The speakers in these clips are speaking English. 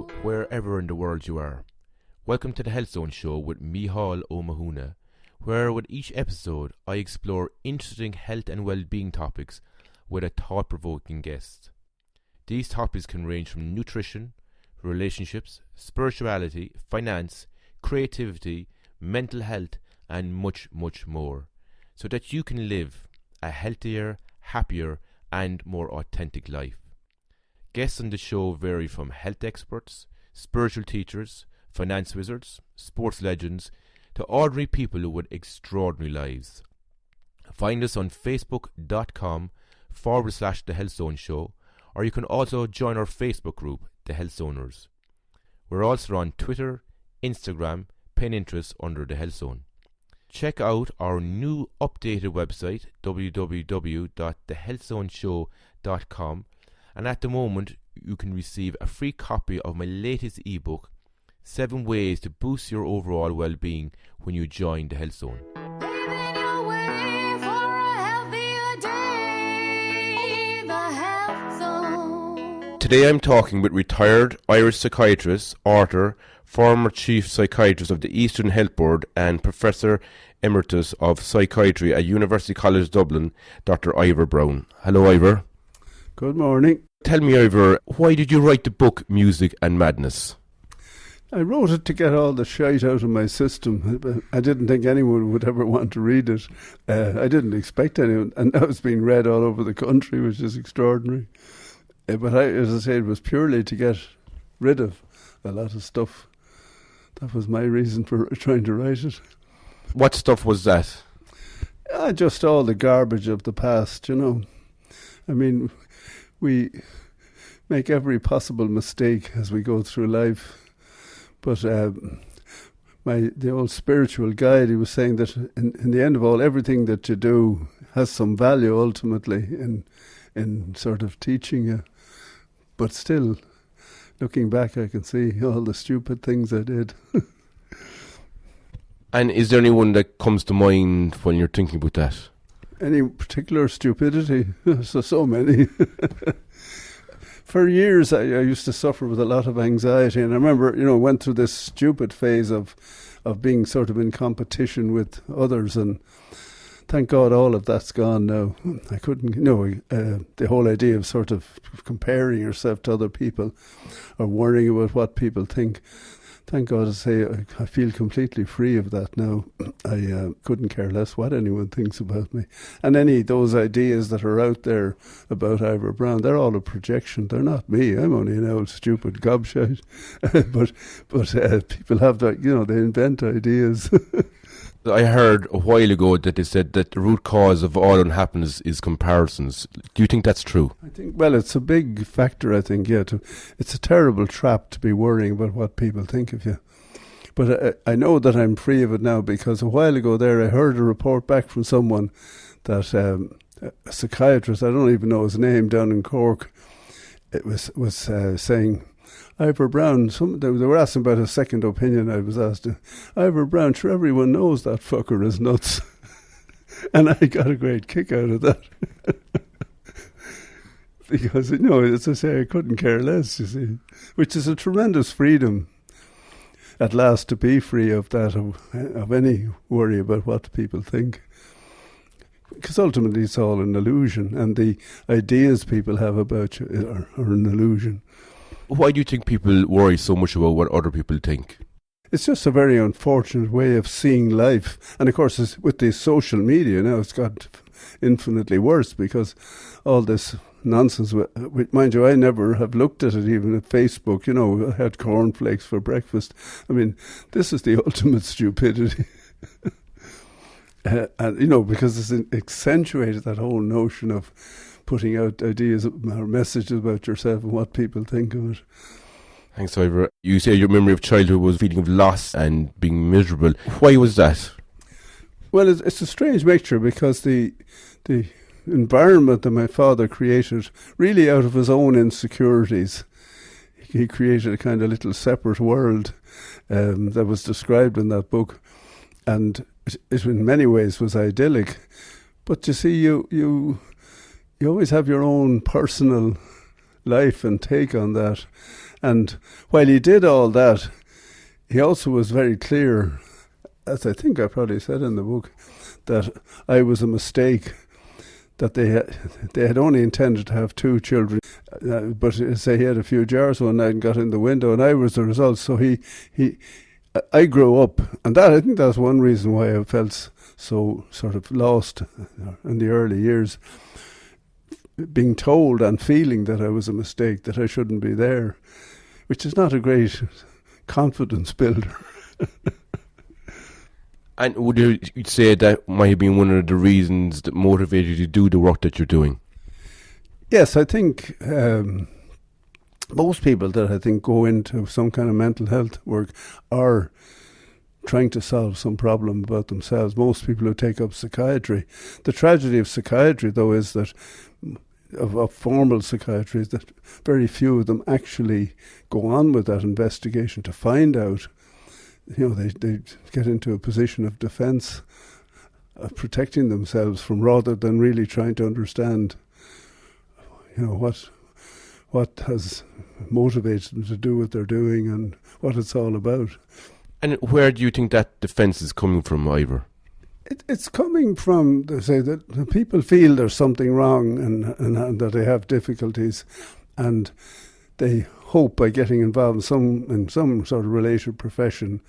you wherever in the world you are. Welcome to the Health Zone Show with Mícheál Ó Mathúna, where with each episode I explore interesting health and well-being topics with a thought-provoking guest. These topics can range from nutrition, relationships, spirituality, finance, creativity, mental health and much, much more, so that you can live a healthier, happier and more authentic life. Guests on the show vary from health experts, spiritual teachers, finance wizards, sports legends, to ordinary people with extraordinary lives. Find us on facebook.com/The Health Zone Show, or you can also join our Facebook group, The Health Zoners. We're also on Twitter, Instagram, Pinterest under The Health Zone. Check out our new updated website, www.thehealthzoneshow.com, and at the moment you can receive a free copy of my latest ebook, 7 Ways to Boost Your Overall Well-Being when you join The Health Zone. Today I'm talking with retired Irish psychiatrist, author, former chief psychiatrist of the Eastern Health Board and Professor Emeritus of Psychiatry at University College Dublin, Dr. Ivor Browne. Hello, Ivor. Good morning. Tell me, Ivor, why did you write the book Music and Madness? I wrote it to get all the shite out of my system. I didn't think anyone would ever want to read it. I didn't expect anyone, and now it's being read all over the country, which is extraordinary. But as I say, it was purely to get rid of a lot of stuff. That was my reason for trying to write it. What stuff was that? Just all the garbage of the past, you know. I mean, we make every possible mistake as we go through life. But the old spiritual guide, he was saying that in the end of all, everything that you do has some value ultimately in sort of teaching you. But still, looking back, I can see all the stupid things I did. And is there anyone that comes to mind when you're thinking about that? Any particular stupidity? So many. For years, I used to suffer with a lot of anxiety, and I remember, went through this stupid phase of being sort of in competition with others, and thank God all of that's gone now. I couldn't, the whole idea of sort of comparing yourself to other people or worrying about what people think. Thank God I say I feel completely free of that now. I couldn't care less what anyone thinks about me. And those ideas that are out there about Ivor Browne, they're all a projection. They're not me. I'm only an old stupid gobshite. but people have that, they invent ideas. I heard a while ago that they said that the root cause of all unhappiness is comparisons. Do you think that's true? I think, well, it's a big factor, I think, yeah. It's a terrible trap to be worrying about what people think of you. But I know that I'm free of it now, because a while ago there I heard a report back from someone that a psychiatrist, I don't even know his name, down in Cork, it was saying, Ivor Browne, they were asking about a second opinion. I was asked, Ivor Browne, sure everyone knows that fucker is nuts. And I got a great kick out of that. Because, as I say, I couldn't care less, you see. Which is a tremendous freedom, at last, to be free of that, of any worry about what people think. Because ultimately it's all an illusion, and the ideas people have about you are an illusion. Why do you think people worry so much about what other people think? It's just a very unfortunate way of seeing life. And of course, with the social media now, it's got infinitely worse, because all this nonsense, mind you, I never have looked at it, even at Facebook, I had cornflakes for breakfast. I mean, this is the ultimate stupidity. And, because it's accentuated that whole notion of putting out ideas or messages about yourself and what people think of it. Thanks, Ivor. You say your memory of childhood was feeling of loss and being miserable. Why was that? Well, it's a strange mixture, because the environment that my father created, really out of his own insecurities, he created a kind of little separate world that was described in that book, and it in many ways was idyllic. But you see, you always have your own personal life and take on that. And while he did all that, he also was very clear, as I think I probably said in the book, that I was a mistake, that they had only intended to have 2 children, but say he had a few jars one night and got in the window, and I was the result. So I grew up, and I think that's one reason why I felt so sort of lost in the early years, being told and feeling that I was a mistake, that I shouldn't be there, which is not a great confidence builder. And would you say that might have been one of the reasons that motivated you to do the work that you're doing? Yes, I think most people that I think go into some kind of mental health work are trying to solve some problem about themselves. Most people who take up psychiatry. The tragedy of psychiatry, though, is that of formal psychiatry, is that very few of them actually go on with that investigation to find out. You know, they get into a position of defence, of protecting themselves from, rather than really trying to understand, you know, what has motivated them to do what they're doing and what it's all about. And where do you think that defence is coming from, Ivor? It's coming from, they say, that people feel there's something wrong and that they have difficulties, and they hope by getting involved in some sort of related profession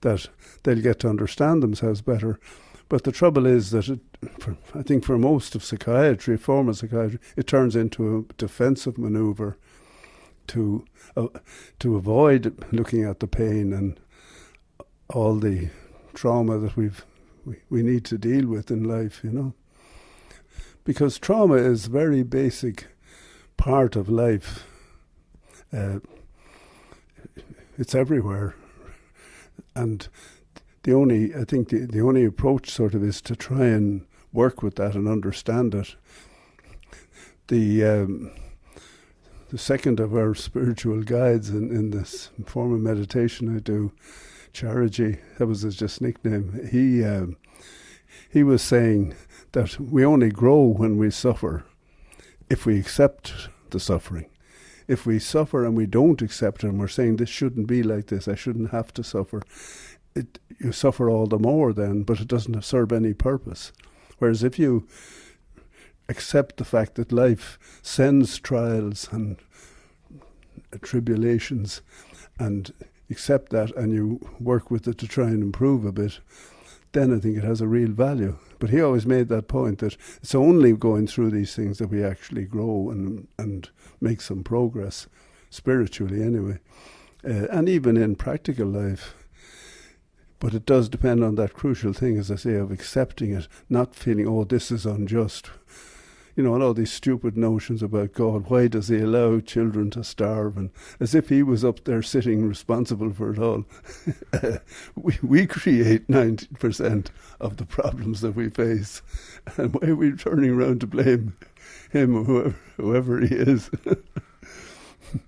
that they'll get to understand themselves better. But the trouble is that I think for most of psychiatry, formal psychiatry, it turns into a defensive manoeuvre to avoid looking at the pain and all the trauma that we need to deal with in life, you know. Because trauma is a very basic part of life. It's everywhere, and the only approach sort of is to try and work with that and understand it. The second of our spiritual guides in this form of meditation I do, Charity, that was his just nickname. He was saying that we only grow when we suffer, if we accept the suffering. If we suffer and we don't accept it, and we're saying this shouldn't be like this, I shouldn't have to suffer, you suffer all the more then, but it doesn't serve any purpose. Whereas if you accept the fact that life sends trials and tribulations, and accept that and you work with it to try and improve a bit, then I think it has a real value. But he always made that point that it's only going through these things that we actually grow and make some progress, spiritually anyway, and even in practical life. But it does depend on that crucial thing, as I say, of accepting it, not feeling, oh, this is unjust. You know, and all these stupid notions about God, why does he allow children to starve? And as if he was up there sitting responsible for it all. we create 90% of the problems that we face. And why are we turning around to blame him or whoever he is?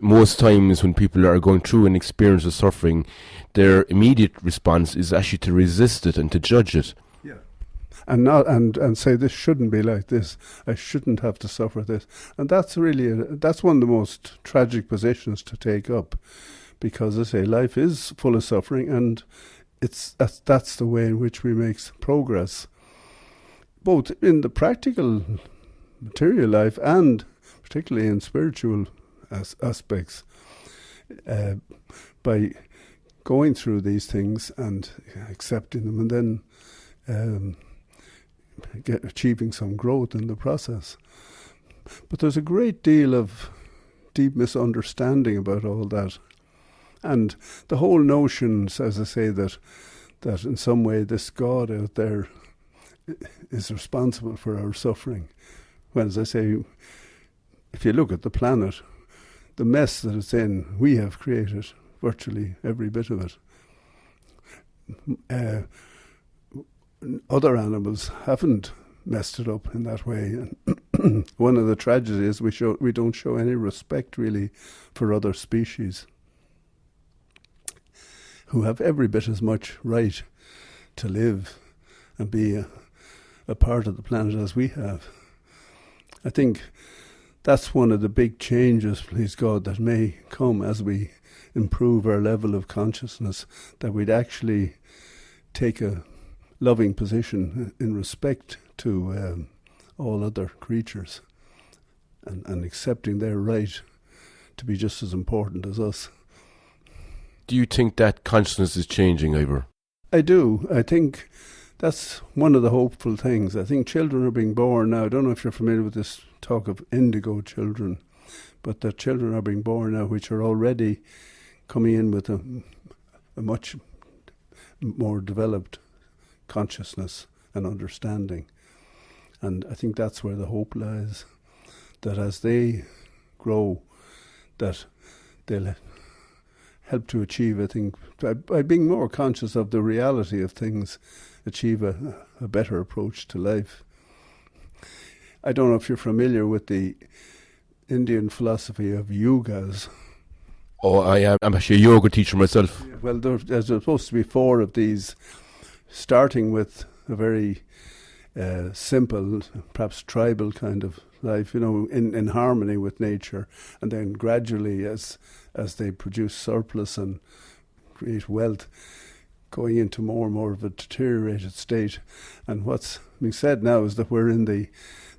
Most times when people are going through an experience of suffering, their immediate response is actually to resist it and to judge it. And say this shouldn't be like this. I shouldn't have to suffer this. And that's really that's one of the most tragic positions to take up, because I say life is full of suffering, and that's the way in which we make progress, both in the practical material life and particularly in spiritual aspects, by going through these things and accepting them, and then achieving some growth in the process. But there's a great deal of deep misunderstanding about all that. And the whole notion, as I say, that in some way this God out there is responsible for our suffering. When, as I say, if you look at the planet, the mess that it's in, we have created virtually every bit of it. Other animals haven't messed it up in that way. And one of the tragedies is we don't show any respect really for other species who have every bit as much right to live and be a part of the planet as we have. I think that's one of the big changes, please God, that may come as we improve our level of consciousness, that we'd actually take a loving position in respect to all other creatures and accepting their right to be just as important as us. Do you think that consciousness is changing, Ivor? I do. I think that's one of the hopeful things. I think children are being born now. I don't know if you're familiar with this talk of indigo children, but that children are being born now which are already coming in with a much more developed consciousness and understanding. And I think that's where the hope lies, that as they grow, that they'll help to achieve, I think, by being more conscious of the reality of things, achieve a better approach to life. I don't know if you're familiar with the Indian philosophy of yugas. Oh, I am. I'm actually a yoga teacher myself. Well, there's supposed to be 4 of these, starting with a very simple, perhaps tribal kind of life, in harmony with nature, and then gradually, as they produce surplus and create wealth, going into more and more of a deteriorated state. And what's being said now is that we're in the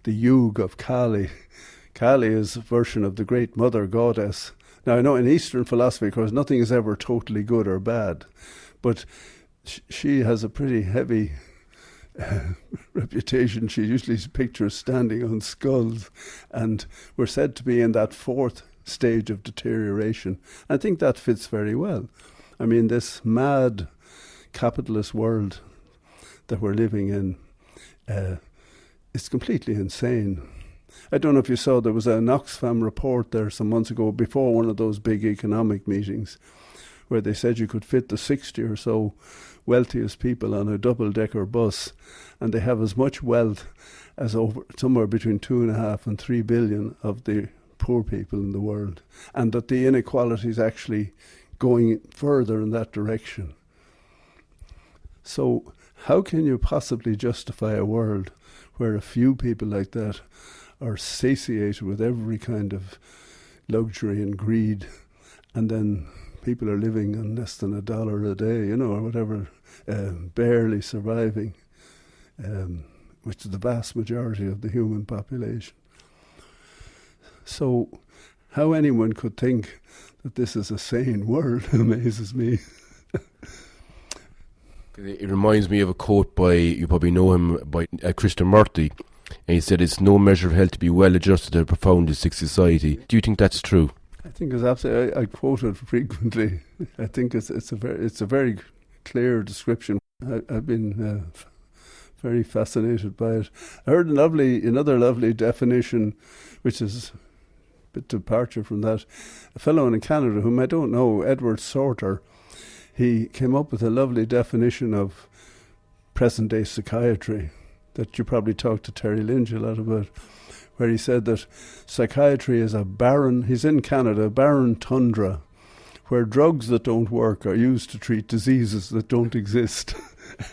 yuga of Kali. Kali is a version of the great mother goddess. Now, I know in Eastern philosophy, of course, nothing is ever totally good or bad, but she has a pretty heavy reputation. She usually pictures standing on skulls, and we're said to be in that 4th stage of deterioration. I think that fits very well. I mean, this mad capitalist world that we're living in is completely insane. I don't know if you saw, there was an Oxfam report there some months ago before one of those big economic meetings where they said you could fit the 60 or so wealthiest people on a double-decker bus, and they have as much wealth as somewhere between 2.5 and 3 billion of the poor people in the world, and that the inequality is actually going further in that direction. So how can you possibly justify a world where a few people like that are satiated with every kind of luxury and greed, and then people are living on less than $1 a day, or whatever, barely surviving, which is the vast majority of the human population. So how anyone could think that this is a sane world amazes me. It reminds me of a quote by, you probably know him, by Krishnamurti. And he said, "It's no measure of health to be well adjusted to a profoundly sick society." Do you think that's true? I think it's absolutely. I quote it frequently. I think it's a very clear description. I've been very fascinated by it. I heard another lovely definition, which is a bit departure from that. A fellow in Canada whom I don't know, Edward Sorter, he came up with a lovely definition of present-day psychiatry that you probably talked to Terry Lynch a lot about, where he said that psychiatry is a barren, he's in Canada, barren tundra, where drugs that don't work are used to treat diseases that don't exist.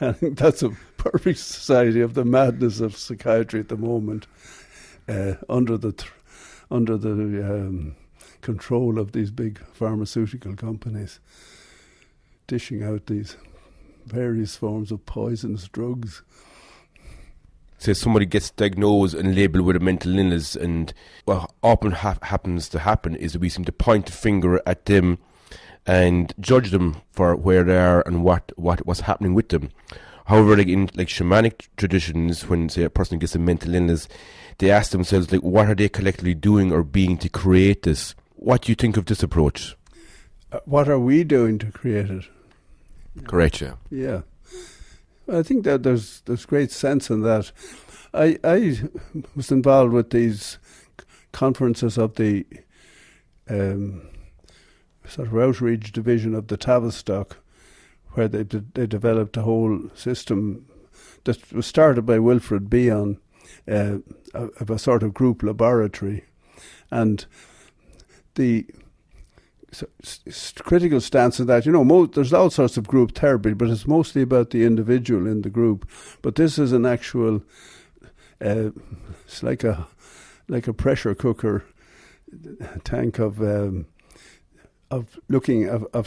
I think that's a perfect society of the madness of psychiatry at the moment, under the control of these big pharmaceutical companies, dishing out these various forms of poisonous drugs. Say somebody gets diagnosed and labelled with a mental illness, and what often happens is we seem to point the finger at them and judge them for where they are and what's happening with them. However, in shamanic traditions, when say a person gets a mental illness, they ask themselves what are they collectively doing or being to create this? What do you think of this approach? What are we doing to create it? Correct, yeah. Yeah. I think that there's great sense in that. I was involved with these conferences of the sort of outreach division of the Tavistock, where they developed a whole system that was started by Wilfred Bion, of a sort of group laboratory. And the critical stance in that, there's all sorts of group therapy, but it's mostly about the individual in the group. But this is an actual, it's like a like a pressure cooker tank of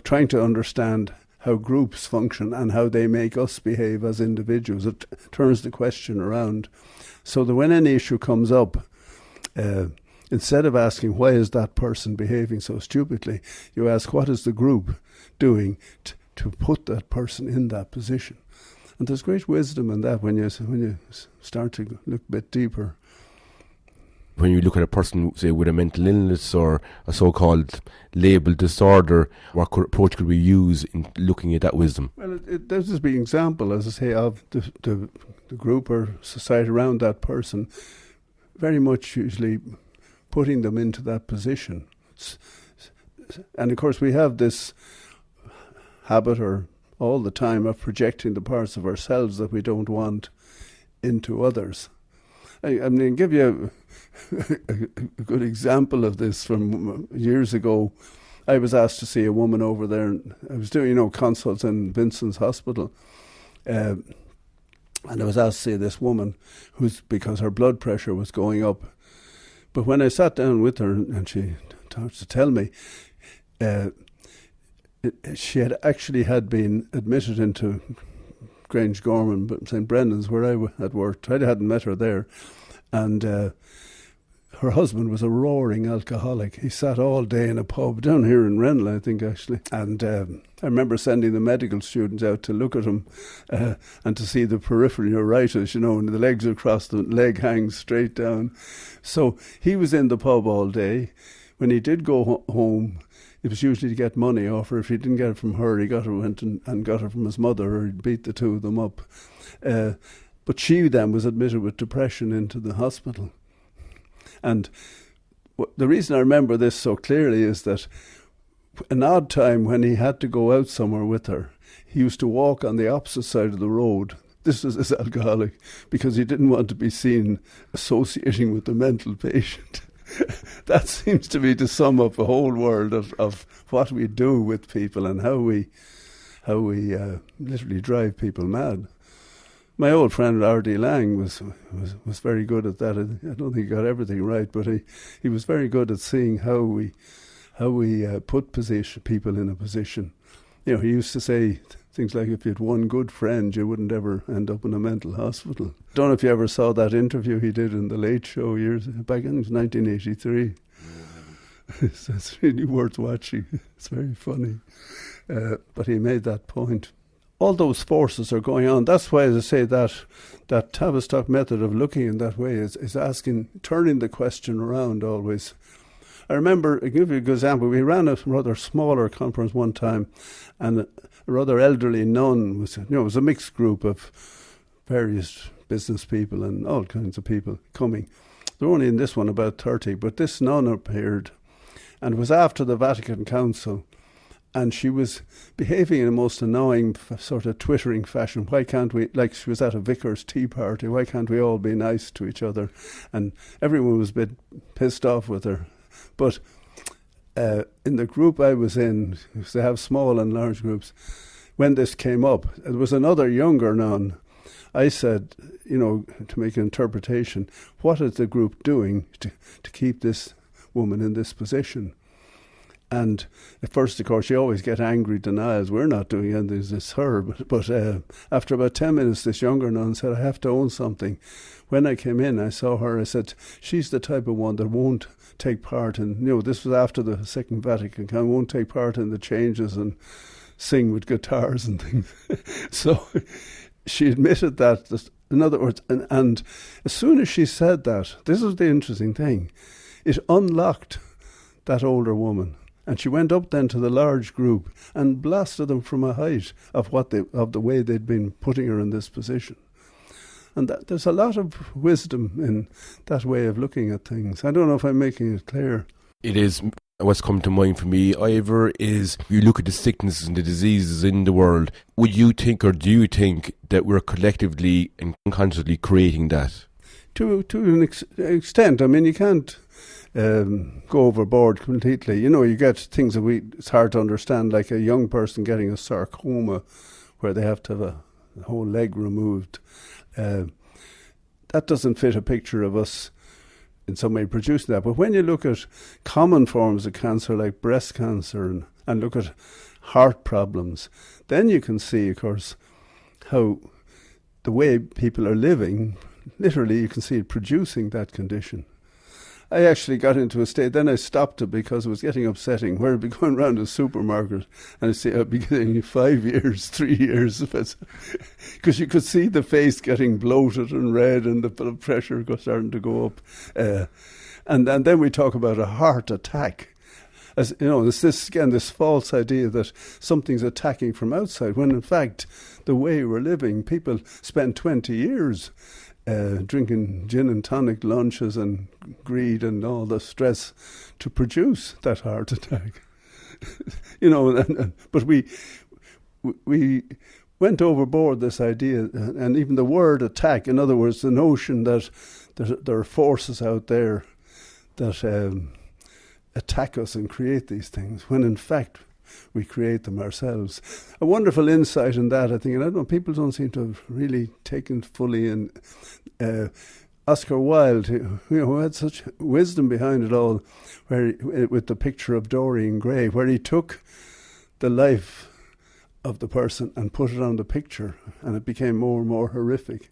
trying to understand how groups function and how they make us behave as individuals. It turns the question around, so that when any issue comes up, instead of asking why is that person behaving so stupidly, you ask what is the group doing to put that person in that position. And there's great wisdom in that when you start to look a bit deeper. When you look at a person, say, with a mental illness or a so-called label disorder, what approach could we use in looking at that wisdom? Well, there's this big example, as I say, of the group or society around that person, very much usually putting them into that position. And of course we have this habit or all the time of projecting the parts of ourselves that we don't want into others. I mean, give you a good example of this from years ago. I was asked to see a woman over there, and I was doing, consults in Vincent's Hospital. And I was asked to see this woman because her blood pressure was going up. But when I sat down with her and she started to tell me, she had been admitted into Grange Gorman, St Brendan's, where I had worked. I hadn't met her there. And her husband was a roaring alcoholic. He sat all day in a pub down here in Renel, I think, actually. And I remember sending the medical students out to look at him and to see the peripheral neuritis, and the legs across, the leg hangs straight down. So he was in the pub all day. When he did go home, it was usually to get money off her. If he didn't get it from her, he went and got it from his mother, or he'd beat the two of them up. But she then was admitted with depression into the hospital. And the reason I remember this so clearly is that an odd time when he had to go out somewhere with her, he used to walk on the opposite side of the road. This was his alcoholic, because he didn't want to be seen associating with the mental patient. That seems to me to sum up a whole world of what we do with people and how we literally drive people mad. My old friend R.D. Lang was very good at that. I don't think he got everything right, but he was very good at seeing how we put people in a position. He used to say things like, if you had one good friend, you wouldn't ever end up in a mental hospital. Don't know if you ever saw that interview he did in The Late Show years back in 1983. It's really worth watching. It's very funny. But he made that point. All those forces are going on. That's why, as I say, that Tavistock method of looking in that way is turning the question around always. I remember, I'll give you a good example. We ran a rather smaller conference one time, and a rather elderly nun it was a mixed group of various business people and all kinds of people coming. There were only in this one about 30, but this nun appeared, and it was after the Vatican Council. And she was behaving in a most annoying sort of twittering fashion. Why can't we, like she was at a vicar's tea party, why can't we all be nice to each other? And everyone was a bit pissed off with her. But in the group I was in, because they have small and large groups, when this came up, there was another younger nun. I said, to make an interpretation, what is the group doing to keep this woman in this position? And at first, of course, you always get angry denials. We're not doing anything, it's her. But after about 10 minutes, this younger nun said, I have to own something. When I came in, I saw her, I said, she's the type of one that won't take part in, this was after the Second Vatican Council, won't take part in the changes and sing with guitars and things. So she admitted that, in other words, and as soon as she said that, this is the interesting thing, it unlocked that older woman. And she went up then to the large group and blasted them from a height of the way they'd been putting her in this position. And there's a lot of wisdom in that way of looking at things. I don't know if I'm making it clear. It is. What's come to mind for me, Ivor, is you look at the sicknesses and the diseases in the world. Would you think, or do you think, that we're collectively and consciously creating that? To an extent. I mean, you can't go overboard completely. You get things that it's hard to understand, like a young person getting a sarcoma where they have to have a whole leg removed. That doesn't fit a picture of us in some way producing that. But when you look at common forms of cancer like breast cancer and look at heart problems, then you can see, of course, how the way people are living, literally you can see it producing that condition. I actually got into a state, then I stopped it because it was getting upsetting, where I'd be going around the supermarket and I'd say I'd be getting 5 years, 3 years, because you could see the face getting bloated and red and the blood pressure starting to go up. And then we talk about a heart attack. As you know, there's this false idea that something's attacking from outside, when in fact the way we're living, people spend 20 years drinking gin and tonic lunches and greed and all the stress to produce that heart attack. You know, but we went overboard this idea, and even the word attack, in other words, the notion that there are forces out there that attack us and create these things, when in fact we create them ourselves. A wonderful insight in that, I think, and I don't know, people don't seem to have really taken fully in. Oscar Wilde, who had such wisdom behind it all, with the picture of Dorian Gray, where he took the life of the person and put it on the picture, and it became more and more horrific.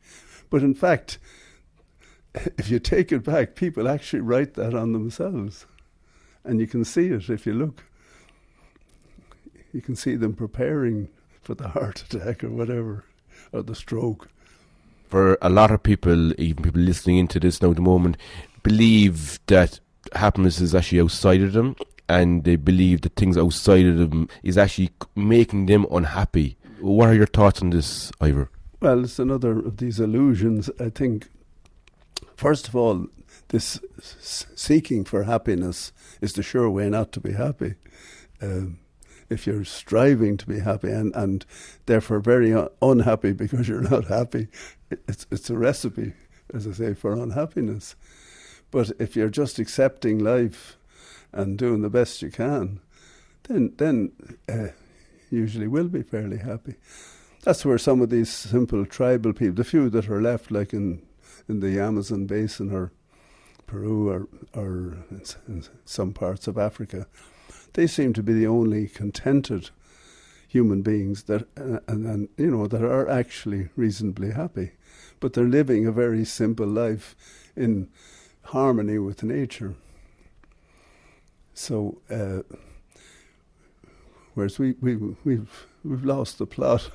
But in fact, if you take it back, people actually write that on themselves, and you can see it if you look. You can see them preparing for the heart attack or whatever, or the stroke. For a lot of people, even people listening into this now at the moment, believe that happiness is actually outside of them, and they believe that things outside of them is actually making them unhappy. What are your thoughts on this, Ivor? Well, it's another of these illusions. I think, first of all, this seeking for happiness is the sure way not to be happy. If you're striving to be happy and therefore very unhappy because you're not happy, it's a recipe, as I say, for unhappiness. But if you're just accepting life and doing the best you can, then usually will be fairly happy. That's where some of these simple tribal people, the few that are left, like in the Amazon basin or Peru or in some parts of Africa, they seem to be the only contented human beings that and you know, that are actually reasonably happy, but they're living a very simple life in harmony with nature. So, whereas we've lost the plot.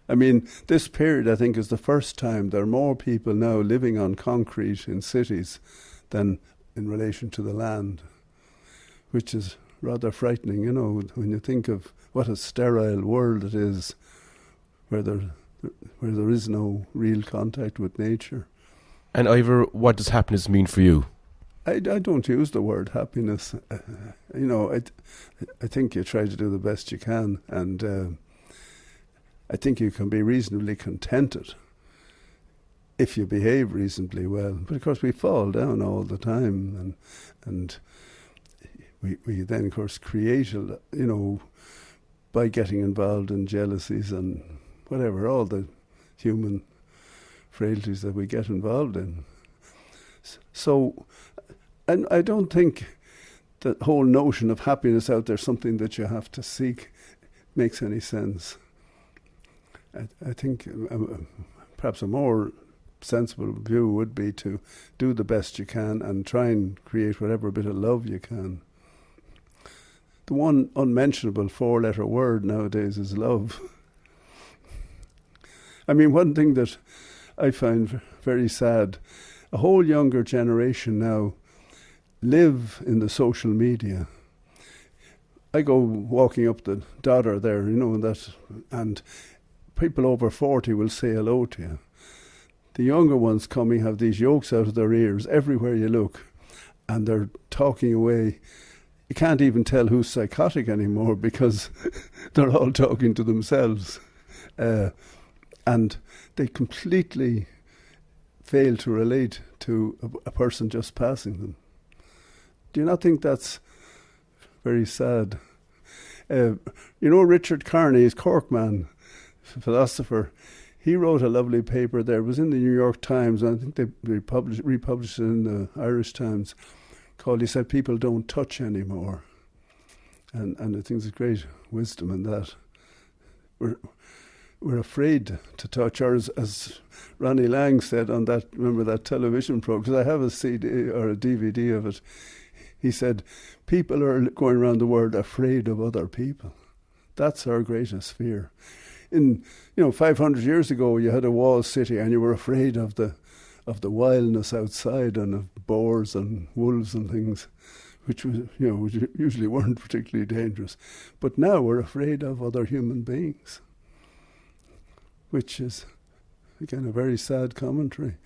I mean, this period, I think, is the first time there are more people now living on concrete in cities than in relation to the land, which is rather frightening, you know, when you think of what a sterile world it is, where there is no real contact with nature. And Ivor, what does happiness mean for you? I don't use the word happiness. You know, I think you try to do the best you can, and I think you can be reasonably contented if you behave reasonably well. But of course, we fall down all the time, and we then, of course, create, you know, by getting involved in jealousies and whatever, all the human frailties that we get involved in. So, and I don't think the whole notion of happiness out there, something that you have to seek, makes any sense. I think perhaps a more sensible view would be to do the best you can and try and create whatever bit of love you can. The one unmentionable 4-letter word nowadays is love. I mean, one thing that I find very sad, a whole younger generation now live in the social media. I go walking up the Dodder there, you know, and people over 40 will say hello to you. The younger ones coming have these yolks out of their ears everywhere you look, and they're talking away. You can't even tell who's psychotic anymore because they're all talking to themselves. And they completely fail to relate to a person just passing them. Do you not think that's very sad? You know, Richard Carney, Cork man, philosopher, he wrote a lovely paper there. It was in the New York Times, and I think they republished it in the Irish Times, he said, people don't touch anymore. And I think there's great wisdom in that. We're afraid to touch, or as Ronnie Lang said on that, remember that television program, because I have a CD or a DVD of it. He said, people are going around the world afraid of other people. That's our greatest fear. 500 years ago, you had a walled city and you were afraid of the wildness outside and of boars and wolves and things, which usually weren't particularly dangerous. But now we're afraid of other human beings, which is, again, a very sad commentary.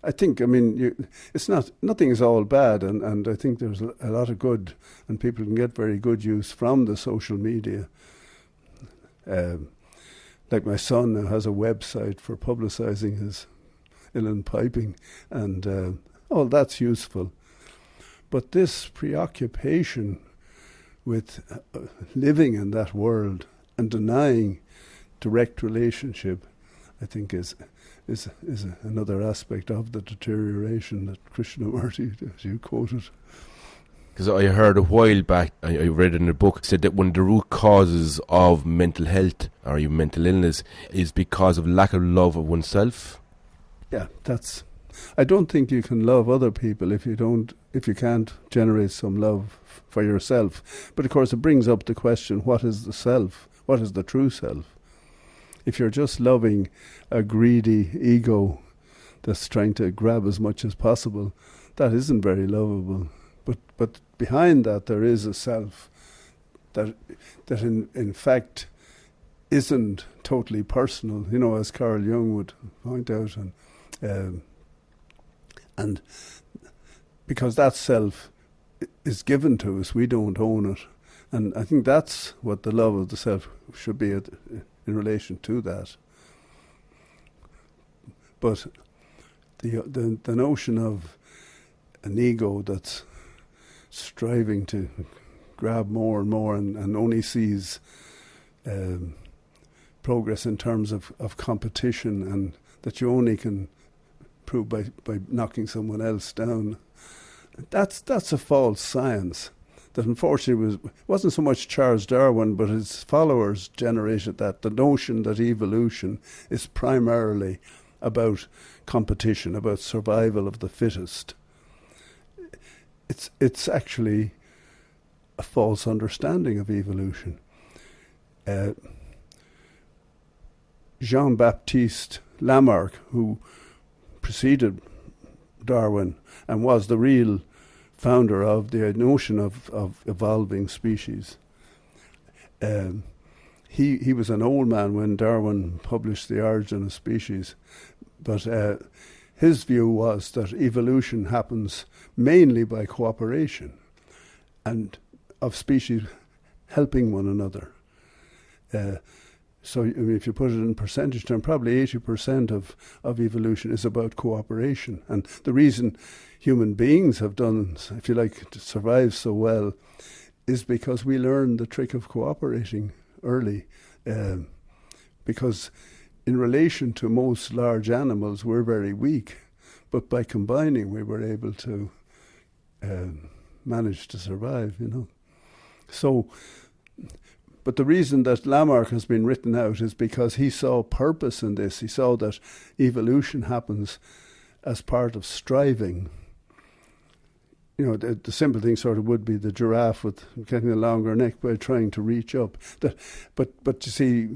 I think, nothing is all bad, and I think there's a lot of good, and people can get very good use from the social media. Like my son now has a website for publicising his uilleann piping, and all that's useful. But this preoccupation with living in that world and denying direct relationship, I think is another aspect of the deterioration that Krishnamurti, as you quoted. Because I heard a while back, I read in a book, said that one of the root causes of mental health or even mental illness is because of lack of love of oneself. Yeah, I don't think you can love other people if you can't generate some love for yourself. But of course it brings up the question, what is the self? What is the true self? If you're just loving a greedy ego that's trying to grab as much as possible, that isn't very lovable. But behind that there is a self that in fact isn't totally personal, as Carl Jung would point out, and because that self is given to us, we don't own it, and I think that's what the love of the self should be in relation to that. But the notion of an ego that's striving to grab more and more and only sees progress in terms of competition, and that you only can prove by knocking someone else down, that's a false science that unfortunately wasn't so much Charles Darwin, but his followers generated that. The notion that evolution is primarily about competition, about survival of the fittest. It's actually a false understanding of evolution. Jean-Baptiste Lamarck, who preceded Darwin and was the real founder of the notion of evolving species, he was an old man when Darwin published The Origin of Species, but his view was that evolution happens mainly by cooperation and of species helping one another. So if you put it in percentage terms, probably 80% of evolution is about cooperation. And the reason human beings have done, if you like, to survive so well is because we learned the trick of cooperating early. Because in relation to most large animals, we're very weak. But by combining, we were able to manage to survive, So, but the reason that Lamarck has been written out is because he saw purpose in this. He saw that evolution happens as part of striving. The simple thing sort of would be the giraffe with getting a longer neck by trying to reach up. But you see,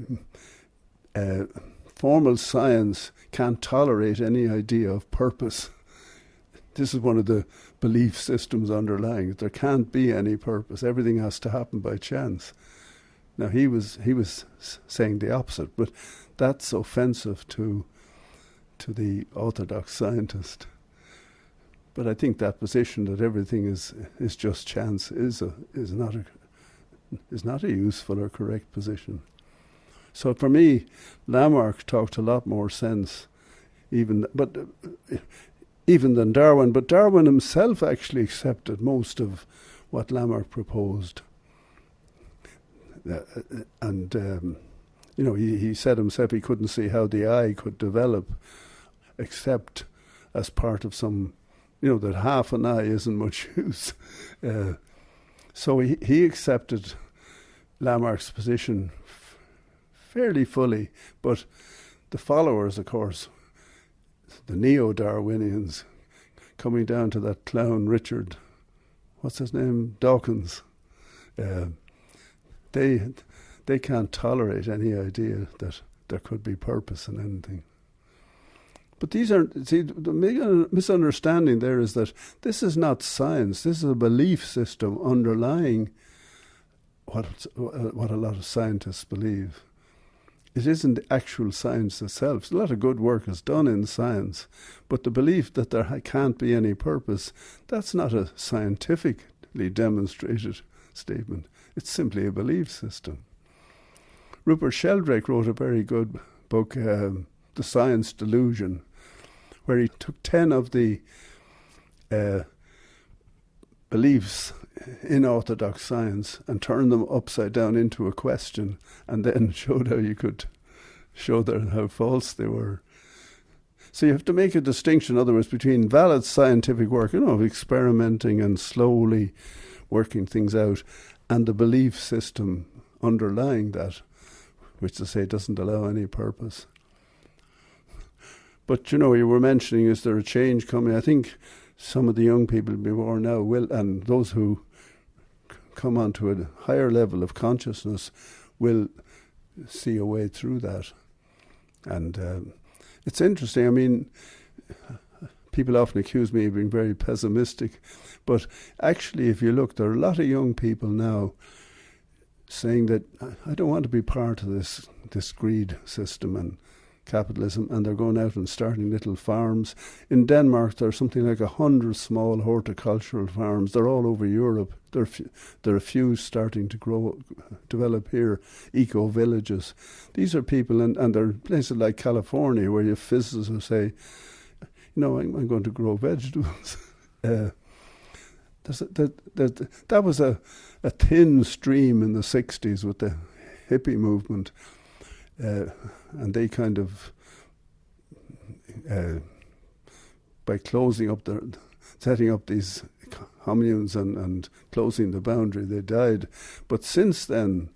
formal science can't tolerate any idea of purpose. This is one of the belief systems underlying it. There can't be any purpose. Everything has to happen by chance. Now he was saying the opposite, but that's offensive to the orthodox scientist. But I think that position that everything is just chance is not a useful or correct position. So for me, Lamarck talked a lot more sense, even than Darwin. But Darwin himself actually accepted most of what Lamarck proposed, and he said himself he couldn't see how the eye could develop except as part of some, that half an eye isn't much use. So he accepted Lamarck's position fairly fully, but the followers, of course, the neo-Darwinians, coming down to that clown Richard, what's his name, Dawkins, they can't tolerate any idea that there could be purpose in anything. But the misunderstanding there is that this is not science. This is a belief system underlying what a lot of scientists believe. It isn't actual science itself. A lot of good work is done in science, but the belief that there can't be any purpose, that's not a scientifically demonstrated statement. It's simply a belief system. Rupert Sheldrake wrote a very good book, The Science Delusion, where he took 10 of the beliefs in orthodox science and turned them upside down into a question, and then showed how you could show how false they were. So you have to make a distinction, in other words, between valid scientific work, experimenting and slowly working things out, and the belief system underlying that, which to say doesn't allow any purpose. But you were mentioning, is there a change coming? I think some of the young people before now will, and those who come onto a higher level of consciousness will see a way through that. And it's interesting. I mean, people often accuse me of being very pessimistic, but actually, if you look, there are a lot of young people now saying that I don't want to be part of this greed system and capitalism, and they're going out and starting little farms. In Denmark, there are something like 100 small horticultural farms. They're all over Europe. There are a few starting to develop here, eco-villages. These are people, and there are places like California where you have physicists who say, I'm going to grow vegetables. That was a thin stream in the 60s with the hippie movement. And they kind of, by setting up these communes and closing the boundary, they died. But since then,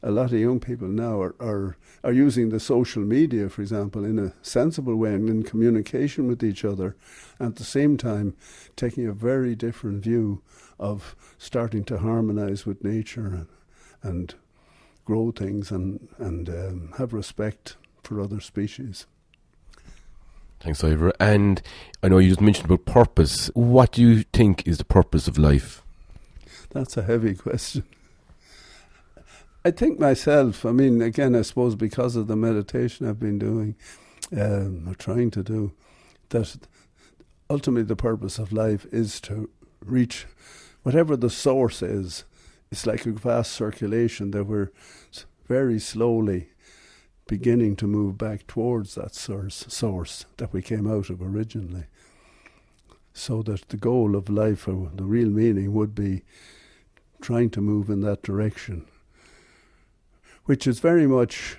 a lot of young people now are using the social media, for example, in a sensible way and in communication with each other, and at the same time taking a very different view of starting to harmonize with nature and grow things and have respect for other species. Thanks, Ivor. And I know you just mentioned about purpose. What do you think is the purpose of life? That's a heavy question. I think myself, again, I suppose because of the meditation I've been doing, or trying to do, that ultimately the purpose of life is to reach whatever the source is. It's like a vast circulation that we're very slowly beginning to move back towards that source that we came out of originally. So that the goal of life, or the real meaning, would be trying to move in that direction, which is very much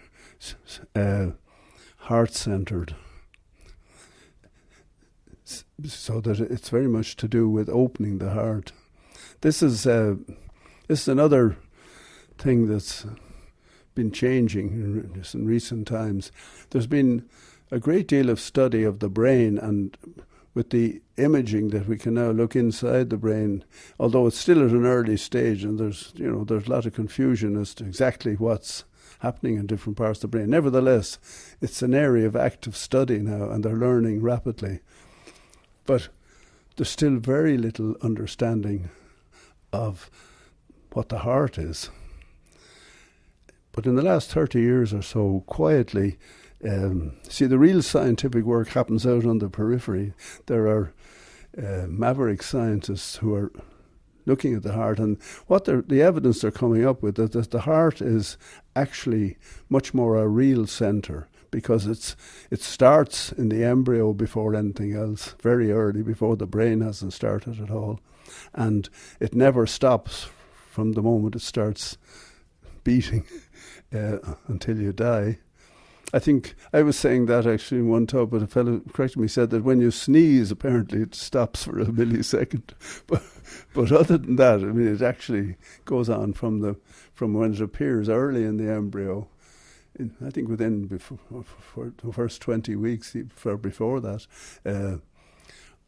heart-centered. So that it's very much to do with opening the heart. This is another thing that's been changing in recent times. There's been a great deal of study of the brain, and with the imaging that we can now look inside the brain, although it's still at an early stage, and there's a lot of confusion as to exactly what's happening in different parts of the brain. Nevertheless, it's an area of active study now, and they're learning rapidly. But there's still very little understanding of what the heart is. But in the last 30 years or so, quietly, the real scientific work happens out on the periphery. There are maverick scientists who are looking at the heart, and the evidence they're coming up with is that the heart is actually much more a real centre, because it starts in the embryo before anything else, very early, before the brain hasn't started at all, and it never stops from the moment it starts beating. until you die. I think I was saying that actually in one talk, but a fellow corrected me, said that when you sneeze, apparently it stops for a millisecond. But other than that, I mean, it actually goes on from when it appears early in the embryo. I think within for the first 20 weeks, before that,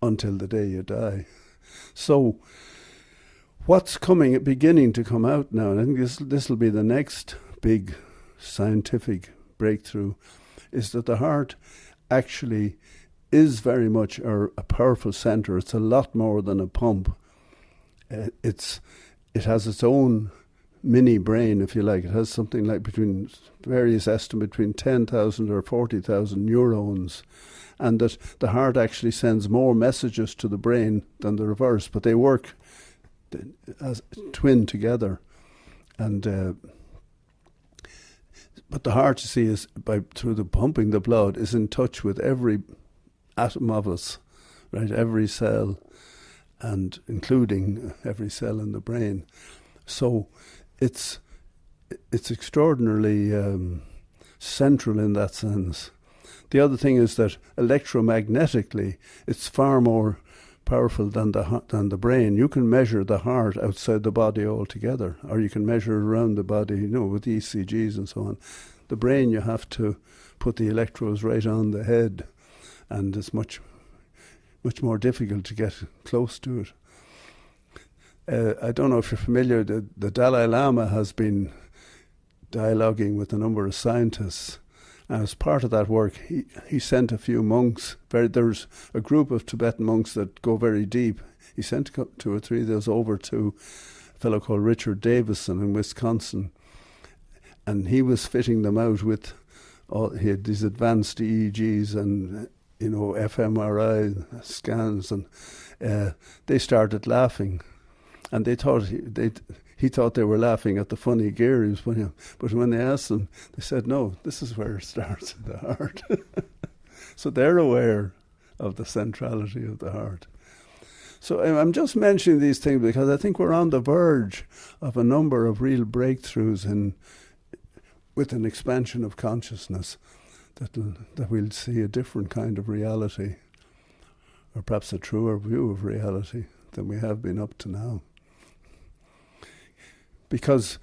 until the day you die. So, what's beginning to come out now, and I think this will be the next big scientific breakthrough, is that the heart actually is very much a powerful centre. It's a lot more than a pump. It has its own mini brain, if you like. It has something like between 10,000 or 40,000 neurons, and that the heart actually sends more messages to the brain than the reverse, but they work as twin together. And but the heart, you see, is through the pumping the blood, is in touch with every atom of us, right? Every cell, and including every cell in the brain. So it's extraordinarily central in that sense. The other thing is that electromagnetically, it's far more powerful than the brain. You can measure the heart outside the body altogether, or you can measure it around the body, with ECGs and so on. The brain, you have to put the electrodes right on the head, and it's much more difficult to get close to it. I don't know if you're familiar, the Dalai Lama has been dialoguing with a number of scientists. As part of that work, he sent a few monks. There's a group of Tibetan monks that go very deep. He sent 2 or 3 of those over to a fellow called Richard Davison in Wisconsin, and he was fitting them out with he had these advanced EEGs and fMRI scans, and they started laughing, and they thought he thought they were laughing at the funny gear he was putting on. But when they asked them, they said, no, this is where it starts in the heart. So they're aware of the centrality of the heart. So I'm just mentioning these things because I think we're on the verge of a number of real breakthroughs with an expansion of consciousness that we'll see a different kind of reality, or perhaps a truer view of reality than we have been up to now. Because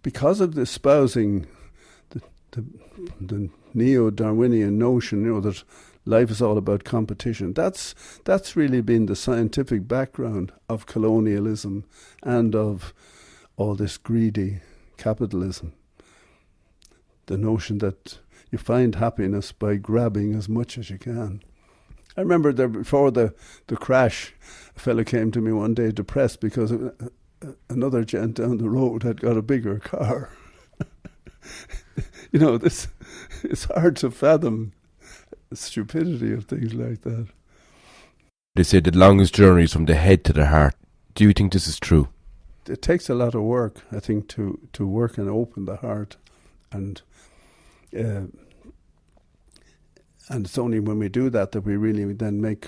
of the espousing the neo-Darwinian notion, that life is all about competition, that's really been the scientific background of colonialism and of all this greedy capitalism. The notion that you find happiness by grabbing as much as you can. I remember before the crash, a fellow came to me one day depressed because another gent down the road had got a bigger car. It's hard to fathom the stupidity of things like that. They say the longest journey is from the head to the heart. Do you think this is true? It takes a lot of work, I think, to work and open the heart, and it's only when we do that we really then make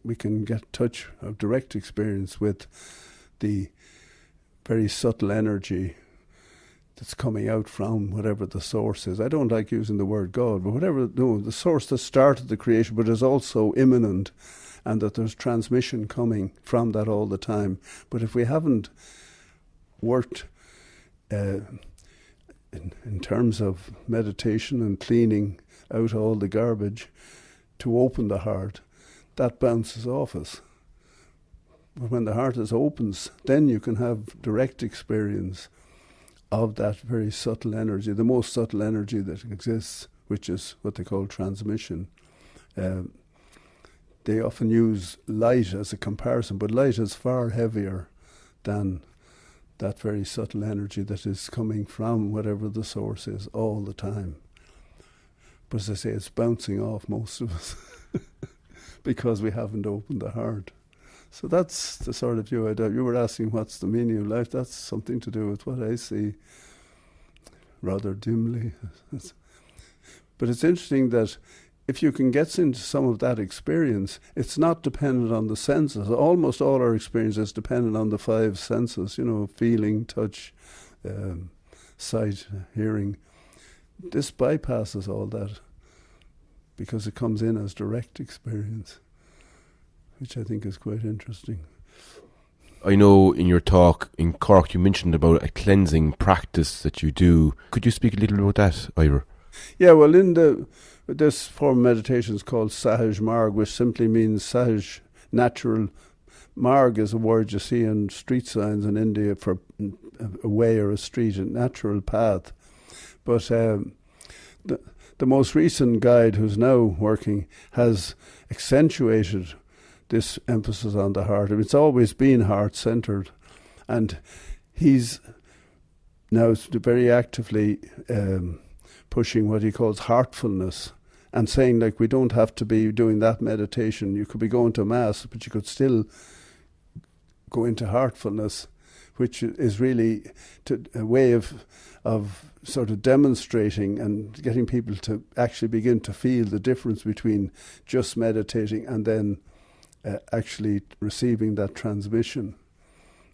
we can get touch of direct experience with the very subtle energy that's coming out from whatever the source is. I don't like using the word God, but the source that started the creation, but is also immanent, and that there's transmission coming from that all the time. But if we haven't worked in terms of meditation and cleaning out all the garbage to open the heart, that bounces off us. But when the heart opens, then you can have direct experience of that very subtle energy, the most subtle energy that exists, which is what they call transmission. They often use light as a comparison, but light is far heavier than that very subtle energy that is coming from whatever the source is all the time. But as I say, it's bouncing off most of us because we haven't opened the heart. So that's the sort of view I do. You were asking what's the meaning of life. That's something to do with what I see rather dimly. But it's interesting that if you can get into some of that experience, it's not dependent on the senses. Almost all our experience is dependent on the 5 senses, feeling, touch, sight, hearing. This bypasses all that because it comes in as direct experience, which I think is quite interesting. I know in your talk in Cork you mentioned about a cleansing practice that you do. Could you speak a little about that, Ivor? Yeah, well, this form of meditation is called Sahaj Marg, which simply means Sahaj, natural. Marg is a word you see in street signs in India for a way or a street, a natural path. But the most recent guide who's now working has accentuated this emphasis on the heart. It's always been heart-centered, and he's now very actively pushing what he calls heartfulness, and saying, like, we don't have to be doing that meditation. You could be going to Mass, but you could still go into heartfulness, which is really a way of sort of demonstrating and getting people to actually begin to feel the difference between just meditating and then actually receiving that transmission,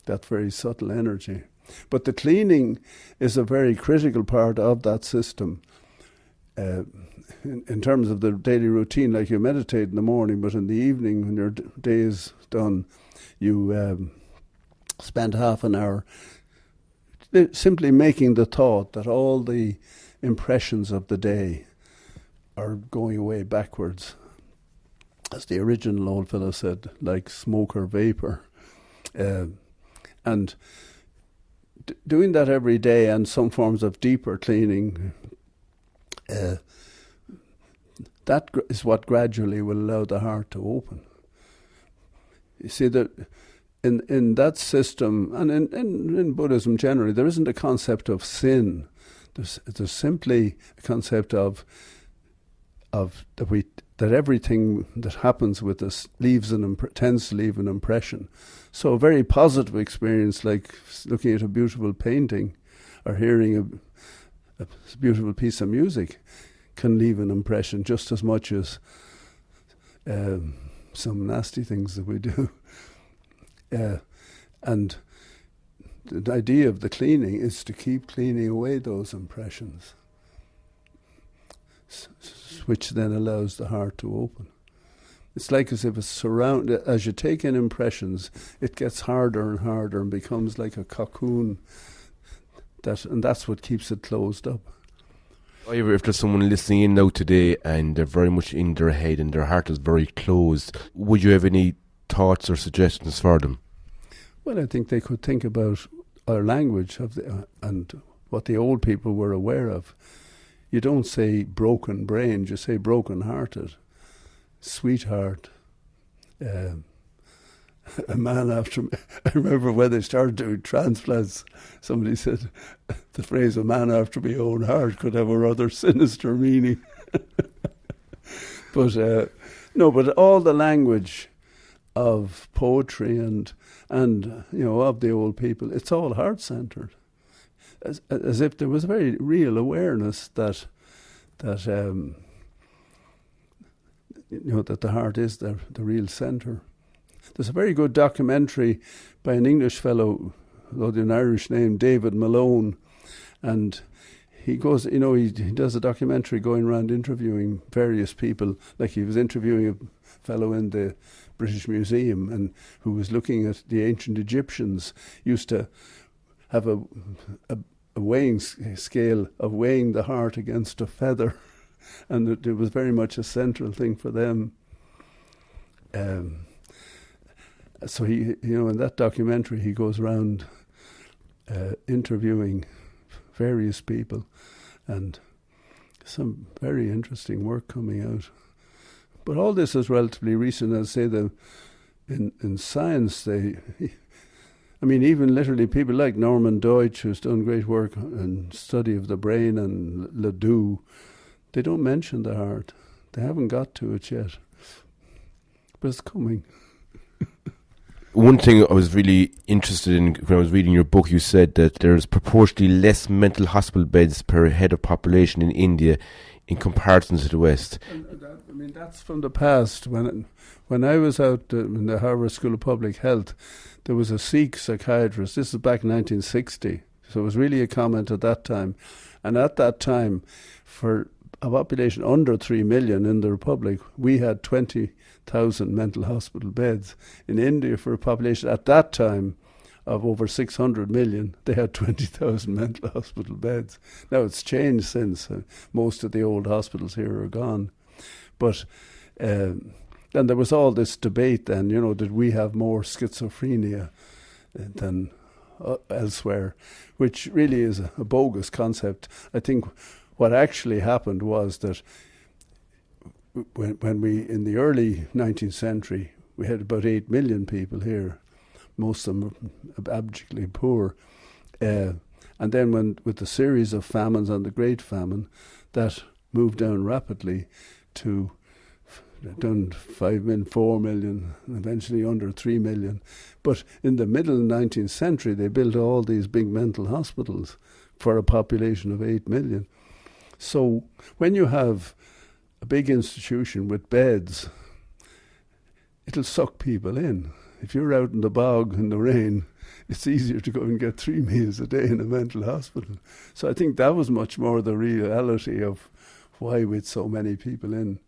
that very subtle energy. But the cleaning is a very critical part of that system. In terms of the daily routine, like you meditate in the morning, but in the evening when your day is done, you spend half an hour simply making the thought that all the impressions of the day are going away backwards. As the original old fellow said, like smoke or vapour. And doing that every day, and some forms of deeper cleaning, that is what gradually will allow the heart to open. You see that in that system, and in Buddhism generally, there isn't a concept of sin. There's simply a concept of that everything that happens with us tends to leave an impression. So a very positive experience, like looking at a beautiful painting or hearing a beautiful piece of music, can leave an impression just as much as some nasty things that we do. And the idea of the cleaning is to keep cleaning away those impressions, which then allows the heart to open. It's like as if it's surrounded. As you take in impressions, it gets harder and harder and becomes like a cocoon. And that's what keeps it closed up. Ivor, if there's someone listening in now today and they're very much in their head and their heart is very closed, would you have any thoughts or suggestions for them? Well, I think they could think about our language and what the old people were aware of. You don't say broken brain, you say broken hearted, sweetheart, a man after me. I remember when they started doing transplants, somebody said the phrase a man after my own heart could have a rather sinister meaning. But but all the language of poetry and of the old people, it's all heart-centered. As if there was a very real awareness that the heart is the real centre. There's a very good documentary by an English fellow, though an Irish name, David Malone, and he goes, he does a documentary going around interviewing various people, like he was interviewing a fellow in the British Museum and who was looking at the ancient Egyptians used to have a weighing scale of weighing the heart against a feather, and it was very much a central thing for them. So he, in that documentary, he goes around interviewing various people, and some very interesting work coming out. But all this is relatively recent. I'd say in science, even literally people like Norman Deutsch, who's done great work in study of the brain, and Ledoux, they don't mention the heart. They haven't got to it yet. But it's coming. One thing I was really interested in when I was reading your book, you said that there's proportionally less mental hospital beds per head of population in India in comparison to the West. That's from the past. When I was out in the Harvard School of Public Health, there was a Sikh psychiatrist. This is back in 1960. So it was really a comment at that time. And at that time, for a population under 3 million in the Republic, we had 20,000 mental hospital beds. In India, for a population at that time of over 600 million, they had 20,000 mental hospital beds. Now it's changed since. Most of the old hospitals here are gone. But then there was all this debate then, did we have more schizophrenia than elsewhere, which really is a bogus concept. I think what actually happened was that when we, in the early 19th century, we had about 8 million people here, most of them abjectly poor. And then with the series of famines and the Great Famine, that moved down rapidly to down 5 million, 4 million, and eventually under 3 million. But in the middle of the 19th century, they built all these big mental hospitals for a population of 8 million. So when you have a big institution with beds, it'll suck people in. If you're out in the bog in the rain, it's easier to go and get 3 meals a day in a mental hospital. So I think that was much more the reality of why we had so many people in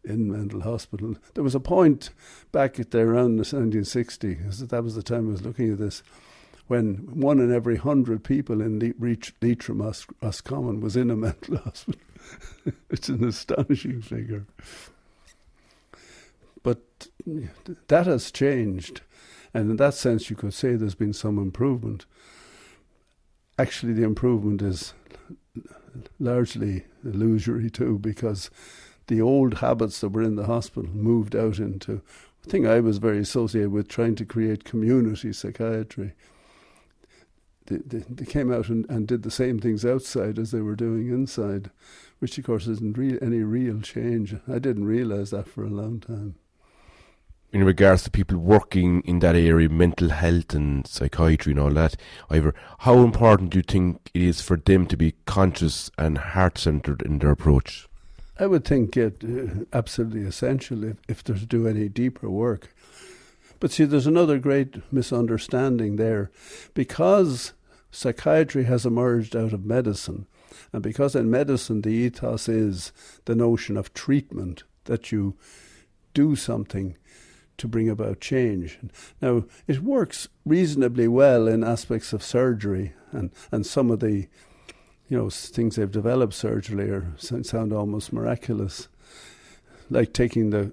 mental hospital. There was a point back at around the 1960s, that was the time I was looking at this, when 1 in every 100 people in Leitrim, Roscommon was in a mental hospital. It's an astonishing figure. But that has changed, and in that sense you could say there's been some improvement. Actually, the improvement is largely illusory too, because the old habits that were in the hospital moved out into a thing I was very associated with, trying to create community psychiatry. They came out and did the same things outside as they were doing inside, which of course isn't any real change. I didn't realise that for a long time. In regards to people working in that area, mental health and psychiatry and all that, Ivor, how important do you think it is for them to be conscious and heart-centred in their approach? I would think it absolutely essential if they're to do any deeper work. But see, there's another great misunderstanding there. Because psychiatry has emerged out of medicine, and because in medicine the ethos is the notion of treatment, that you do something to bring about change. Now, it works reasonably well in aspects of surgery, and some of the things they've developed surgically sound almost miraculous, like taking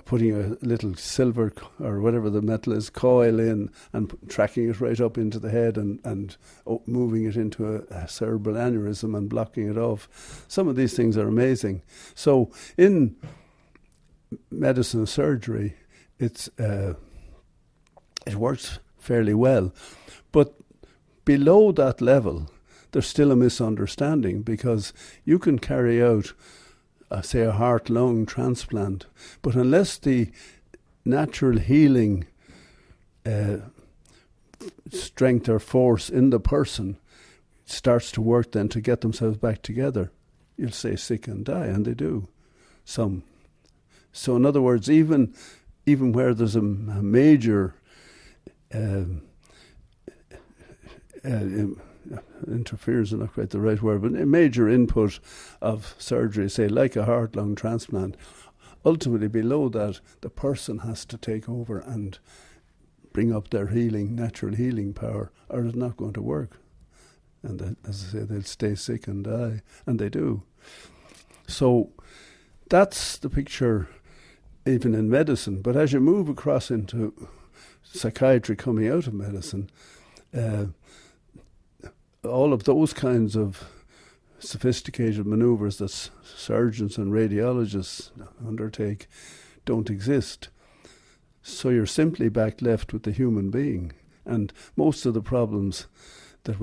putting a little silver or whatever the metal is coil in and tracking it right up into the head and moving it into a cerebral aneurysm and blocking it off. Some of these things are amazing. So in medicine and surgery, it works fairly well, but below that level, there's still a misunderstanding, because you can carry out, say, a heart-lung transplant, but unless the natural healing strength or force in the person starts to work then to get themselves back together, you'll stay sick and die, and they do. Some. So in other words, even where there's a major interference is not quite the right word, but a major input of surgery, say like a heart-lung transplant, ultimately below that, the person has to take over and bring up their natural healing power, or it's not going to work. And as I say, they'll stay sick and die, and they do. So that's the picture even in medicine. But as you move across into psychiatry coming out of medicine, all of those kinds of sophisticated manoeuvres that surgeons and radiologists undertake don't exist. So you're simply back left with the human being. And most of the problems that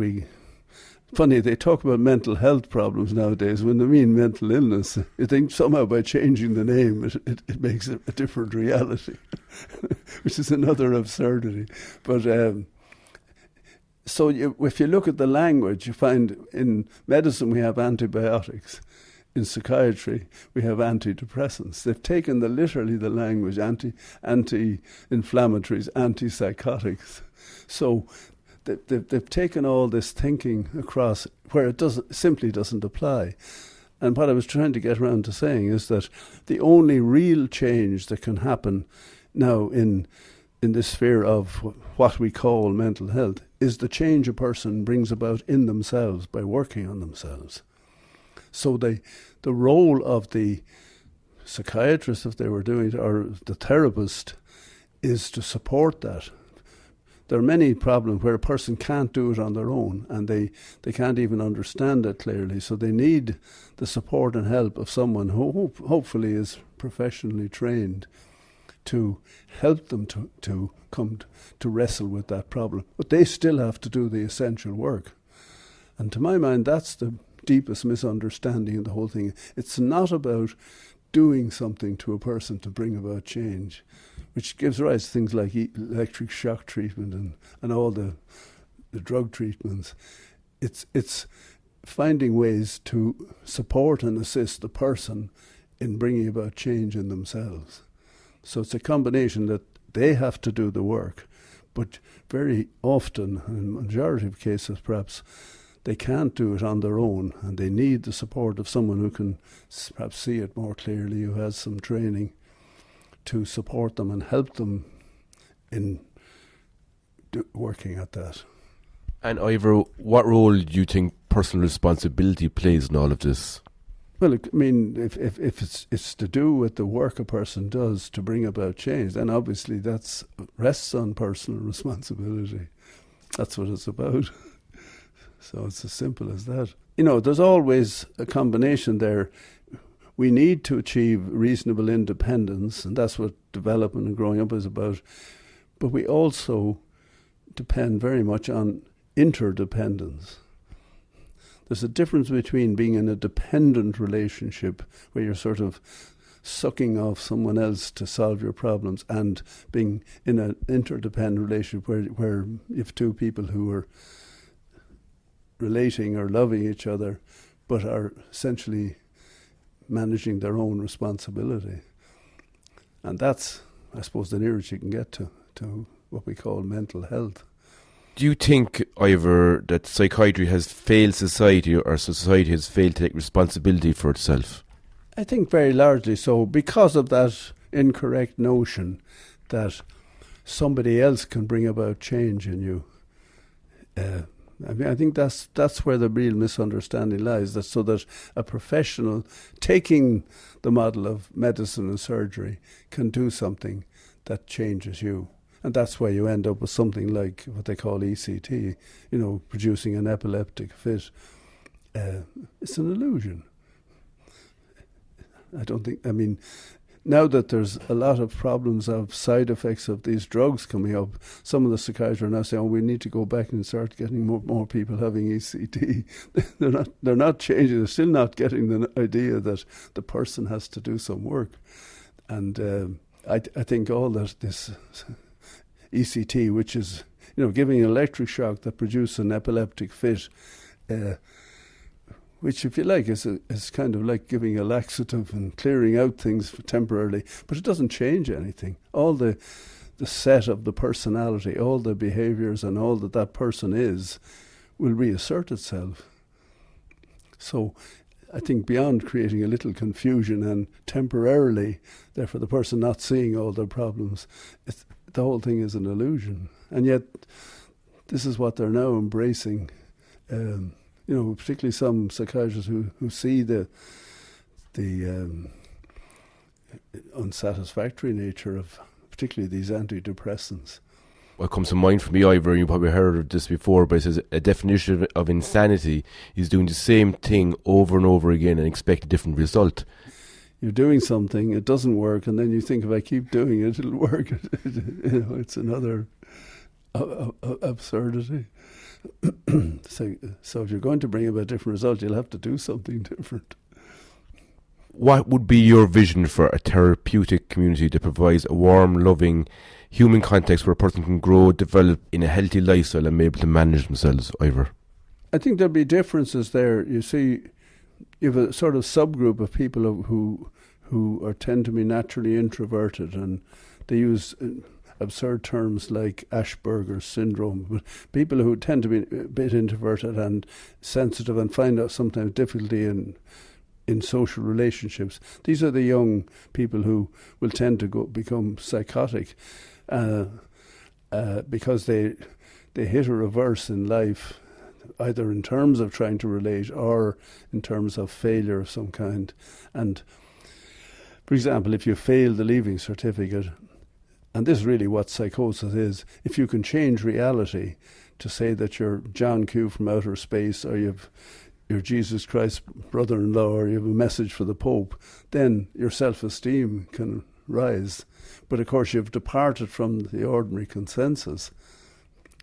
funny, they talk about mental health problems nowadays. When they mean mental illness, you think somehow by changing the name it makes it a different reality, which is another absurdity. But so if you look at the language, you find in medicine we have antibiotics. In psychiatry, we have antidepressants. They've taken literally the language, anti-inflammatories, antipsychotics. So they've taken all this thinking across where it simply doesn't apply. And what I was trying to get around to saying is that the only real change that can happen now in the sphere of what we call mental health is the change a person brings about in themselves by working on themselves. So the role of the psychiatrist, if they were doing it, or the therapist, is to support that. There are many problems where a person can't do it on their own, and they can't even understand it clearly. So they need the support and help of someone who hopefully is professionally trained to help them to come to wrestle with that problem. But they still have to do the essential work. And to my mind, that's the deepest misunderstanding of the whole thing. It's not about doing something to a person to bring about change, which gives rise to things like electric shock treatment and all the drug treatments. It's finding ways to support and assist the person in bringing about change in themselves. So it's a combination that they have to do the work, but very often, in the majority of cases perhaps, they can't do it on their own, and they need the support of someone who can perhaps see it more clearly, who has some training to support them and help them in working at that. And Ivor, what role do you think personal responsibility plays in all of this? Well, I mean, if it's to do with the work a person does to bring about change, then obviously that rests on personal responsibility. That's what it's about. So it's as simple as that. You know, there's always a combination there. We need to achieve reasonable independence, and that's what development and growing up is about. But we also depend very much on interdependence. There's a difference between being in a dependent relationship where you're sort of sucking off someone else to solve your problems, and being in an interdependent relationship where you have two people who are relating or loving each other but are essentially managing their own responsibility. And that's, I suppose, the nearest you can get to what we call mental health. Do you think, Ivor, that psychiatry has failed society, or society has failed to take responsibility for itself? I think very largely so, because of that incorrect notion that somebody else can bring about change in you. I mean, I think that's where the real misunderstanding lies. That so that a professional taking the model of medicine and surgery can do something that changes you. And that's why you end up with something like what they call ECT, you know, producing an epileptic fit. It's an illusion. I mean, now that there's a lot of problems of side effects of these drugs coming up, some of the psychiatrists are now saying, we need to go back and start getting more people having ECT. They're not changing. They're still not getting the idea that the person has to do some work. And I think all that this ECT, which is, you know, giving an electric shock that produces an epileptic fit, which, if you like, is kind of like giving a laxative and clearing out things temporarily, but it doesn't change anything. All the set of the personality, all the behaviours and all that person is, will reassert itself. So I think beyond creating a little confusion and temporarily, therefore the person not seeing all their problems, the whole thing is an illusion. And yet this is what they're now embracing. You know, particularly some psychiatrists who see the unsatisfactory nature of particularly these antidepressants. What comes to mind for me, Ivor, you probably heard of this before, but it says a definition of insanity is doing the same thing over and over again and expect a different result. You're doing something, it doesn't work, and then you think, if I keep doing it, it'll work. You know, it's another absurdity. So if you're going to bring about a different result, you'll have to do something different. What would be your vision for a therapeutic community that provides a warm, loving, human context where a person can grow, develop in a healthy lifestyle and be able to manage themselves, Ivor? I think there'll be differences there. You see, you have a sort of subgroup of people who tend to be naturally introverted, and they use absurd terms like Asperger's syndrome, but people who tend to be a bit introverted and sensitive and find out sometimes difficulty in social relationships. These are the young people who will tend to become psychotic because they hit a reverse in life, either in terms of trying to relate or in terms of failure of some kind. And for example, if you fail the leaving certificate, and this is really what psychosis is, if you can change reality to say that you're John Q from outer space, or you're Jesus Christ's brother-in-law, or you have a message for the Pope, then your self-esteem can rise. But of course you've departed from the ordinary consensus.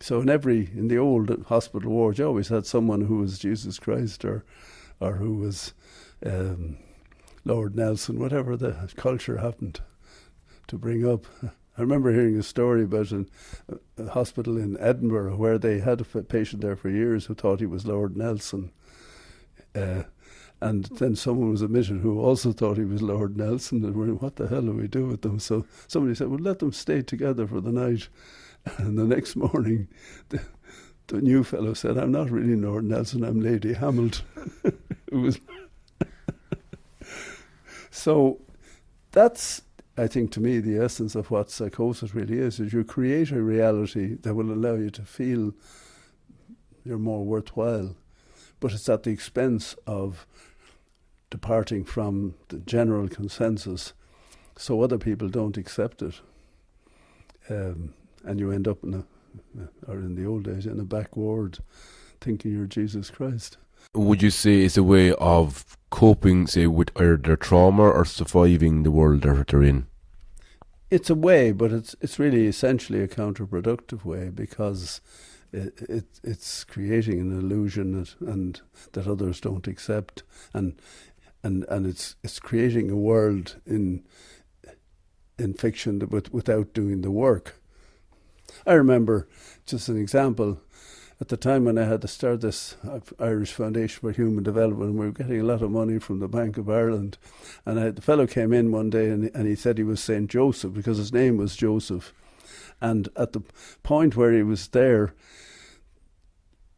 So in the old hospital ward, you always had someone who was Jesus Christ or who was Lord Nelson, whatever the culture happened to bring up. I remember hearing a story about a hospital in Edinburgh where they had a patient there for years who thought he was Lord Nelson. And then someone was admitted who also thought he was Lord Nelson, and we're, what the hell do we do with them? So somebody said, well, let them stay together for the night. And the next morning, the new fellow said, I'm not really Lord Nelson, I'm Lady Hamilton. It was so that's, I think, to me, the essence of what psychosis really is you create a reality that will allow you to feel you're more worthwhile, but it's at the expense of departing from the general consensus, so other people don't accept it. And you end up or in the old days, in a back ward, thinking you're Jesus Christ. Would you say it's a way of coping, say, with either their trauma or surviving the world they're in? It's a way, but it's really essentially a counterproductive way, because it's creating an illusion that others don't accept, and it's creating a world in fiction without doing the work. I remember, just an example, at the time when I had to start this Irish Foundation for Human Development, we were getting a lot of money from the Bank of Ireland, and the fellow came in one day and he said he was St. Joseph because his name was Joseph. And at the point where he was there,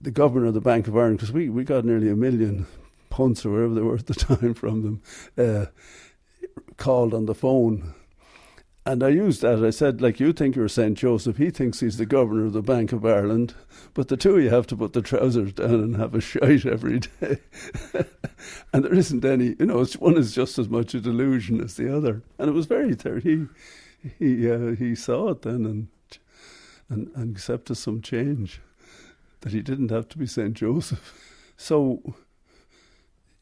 the governor of the Bank of Ireland, because we got nearly £1 million punts or whatever they were at the time from them, called on the phone. And I used that. I said, like, you think you're St. Joseph, he thinks he's the governor of the Bank of Ireland, but the two of you have to put the trousers down and have a shite every day. And there isn't any, one is just as much a delusion as the other. And it was very, he saw it then and accepted some change, that he didn't have to be St. Joseph. So,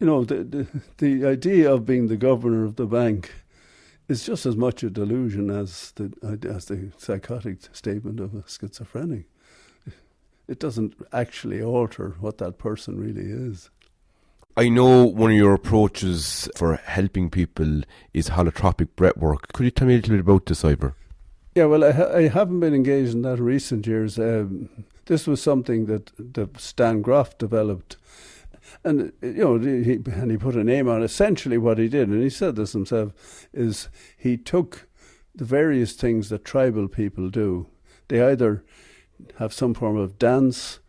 the idea of being the governor of the bank is just as much a delusion as the psychotic statement of a schizophrenic. It doesn't actually alter what that person really is. I know one of your approaches for helping people is holotropic breathwork. Could you tell me a little bit about this, Ivor? Yeah, well, I haven't been engaged in that in recent years. This was something that Stan Groff developed. And, he put a name on it. Essentially what he did, and he said this himself, is he took the various things that tribal people do. They either have some form of dance,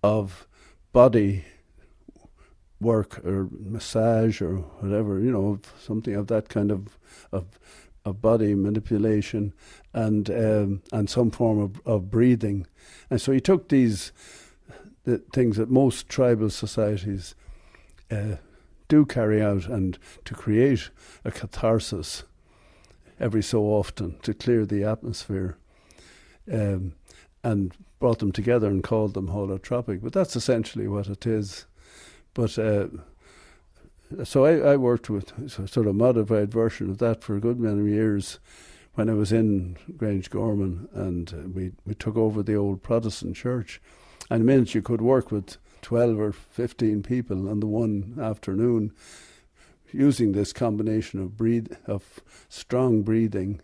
of body work or massage or whatever, something of that kind of body manipulation and some form of breathing. And so he took these the things that most tribal societies do carry out, and to create a catharsis every so often to clear the atmosphere, and brought them together and called them holotropic. But that's essentially what it is. But so I worked with a sort of modified version of that for a good many years when I was in Grangegorman, and we took over the old Protestant church. And the minute you could work with 12 or 15 people on the one afternoon, using this combination of strong breathing,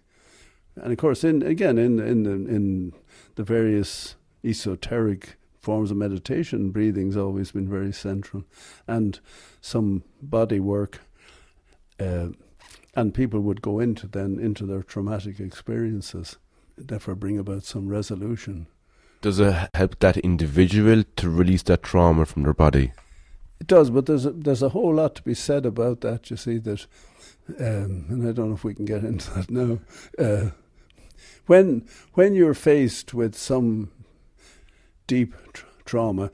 and of course, in the various esoteric forms of meditation, breathing's always been very central, and some body work, and people would go into their traumatic experiences therefore bring about some resolution. Does it help that individual to release that trauma from their body? It does, but there's a whole lot to be said about that. You see that, and I don't know if we can get into that now. When you're faced with some deep trauma,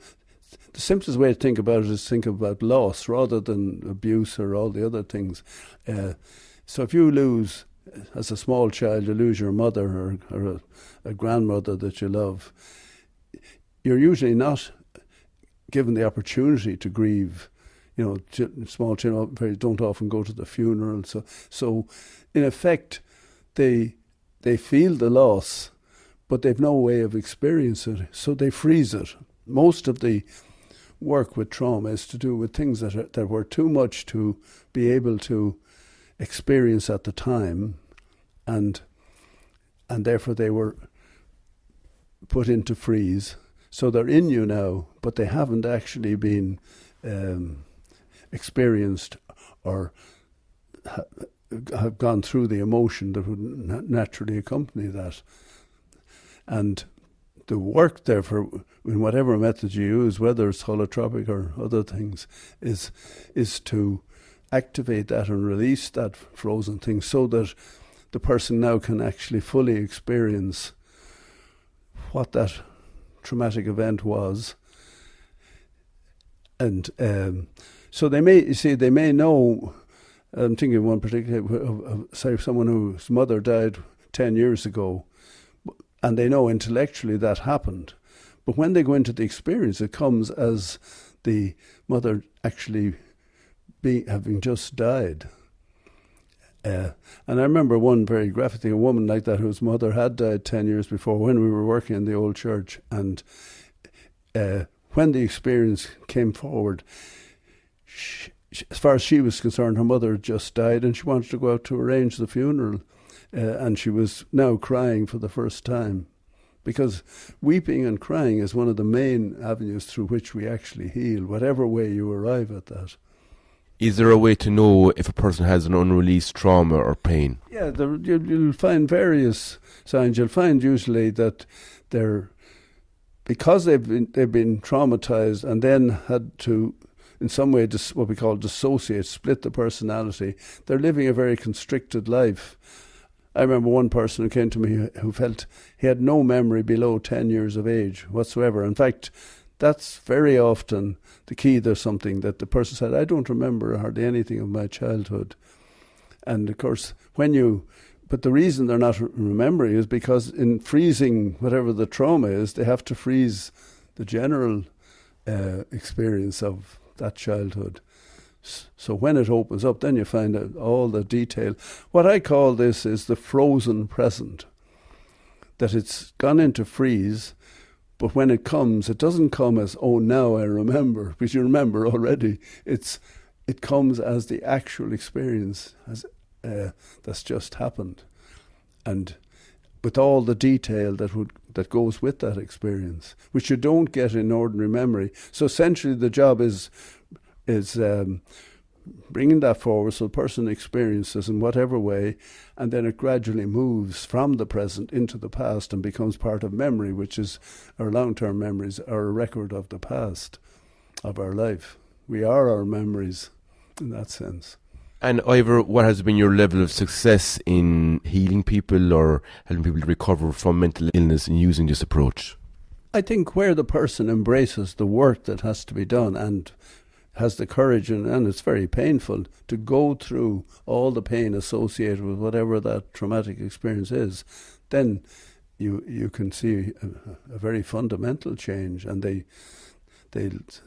the simplest way to think about it is think about loss rather than abuse or all the other things. So if you lose, as a small child, you lose your mother or a grandmother that you love, you're usually not given the opportunity to grieve. You know, small children don't often go to the funeral. So in effect, they feel the loss, but they've no way of experiencing it, so they freeze it. Most of the work with trauma is to do with things that were too much to be able to experience at the time, and therefore they were put into freeze. So they're in you now, but they haven't actually been experienced or have gone through the emotion that would naturally accompany that. And the work, therefore, in whatever method you use, whether it's holotropic or other things, is to activate that and release that frozen thing so that the person now can actually fully experience what that traumatic event was. And so they may know. I'm thinking of one particular, say someone whose mother died 10 years ago, and they know intellectually that happened. But when they go into the experience, it comes as the mother actually having just died. And I remember one very graphic thing, a woman like that whose mother had died 10 years before when we were working in the old church. And when the experience came forward, as far as she was concerned, her mother had just died and she wanted to go out to arrange the funeral. And she was now crying for the first time, because weeping and crying is one of the main avenues through which we actually heal, whatever way you arrive at that. Is there a way to know if a person has an unreleased trauma or pain? Yeah, you'll find various signs. You'll find usually that because they've been traumatized and then had to, in some way, what we call dissociate, split the personality, they're living a very constricted life. I remember one person who came to me who felt he had no memory below 10 years of age whatsoever. In fact, that's very often the key. There's something that the person said, I don't remember hardly anything of my childhood. And of course, but the reason they're not remembering is because in freezing whatever the trauma is, they have to freeze the general experience of that childhood. So when it opens up, then you find out all the detail. What I call this is the frozen present, that it's gone into freeze, but when it comes, it doesn't come as, oh, now I remember, because you remember already. It comes as the actual experience that's just happened, and with all the detail that goes with that experience, which you don't get in ordinary memory. So essentially the job is bringing that forward so the person experiences in whatever way, and then it gradually moves from the present into the past and becomes part of memory, which is our long-term memories, are a record of the past of our life. We are our memories in that sense. And Ivor, what has been your level of success in healing people or helping people to recover from mental illness and using this approach? I think where the person embraces the work that has to be done and has the courage, and it's very painful, to go through all the pain associated with whatever that traumatic experience is, then you can see a very fundamental change, and they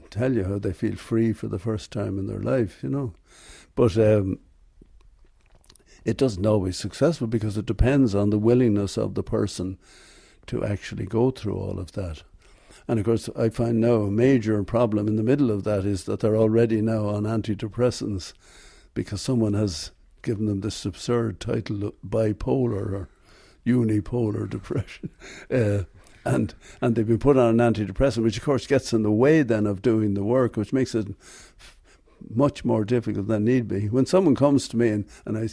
tell you how they feel free for the first time in their life, you know. But it doesn't always successful, because it depends on the willingness of the person to actually go through all of that. And of course, I find now a major problem in the middle of that is that they're already now on antidepressants, because someone has given them this absurd title of bipolar or unipolar depression. And they've been put on an antidepressant, which of course gets in the way then of doing the work, which makes it much more difficult than need be. When someone comes to me and I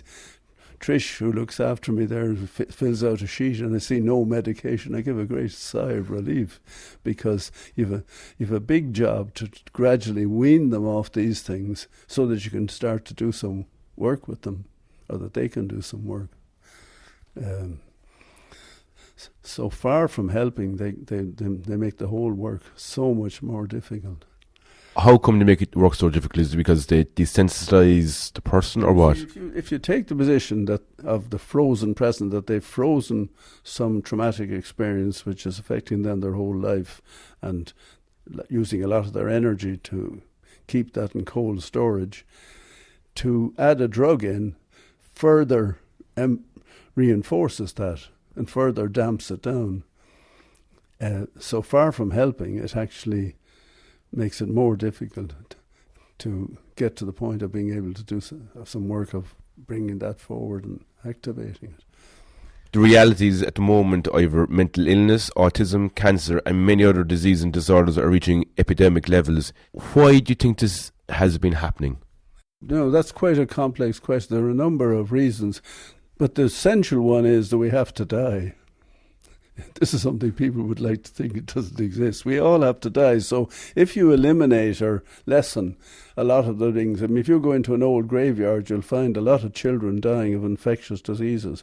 Trish, who looks after me there, fills out a sheet and I see no medication, I give a great sigh of relief, because you've a big job to gradually wean them off these things so that you can start to do some work with them, or that they can do some work. So far from helping, they make the whole work so much more difficult. How come they make it work so difficult? Is it because they desensitize the person, or what? If you take the position that of the frozen present, that they've frozen some traumatic experience which is affecting them their whole life, and using a lot of their energy to keep that in cold storage, to add a drug in further reinforces that and further damps it down. So far from helping, it actually makes it more difficult to get to the point of being able to do some work of bringing that forward and activating it. The realities at the moment, Ivor, mental illness, autism, cancer and many other diseases and disorders are reaching epidemic levels. Why do you think this has been happening? No, that's quite a complex question. There are a number of reasons, but the essential one is that we have to die. This is something people would like to think it doesn't exist. We all have to die. So if you eliminate or lessen a lot of the things, I mean, if you go into an old graveyard, you'll find a lot of children dying of infectious diseases.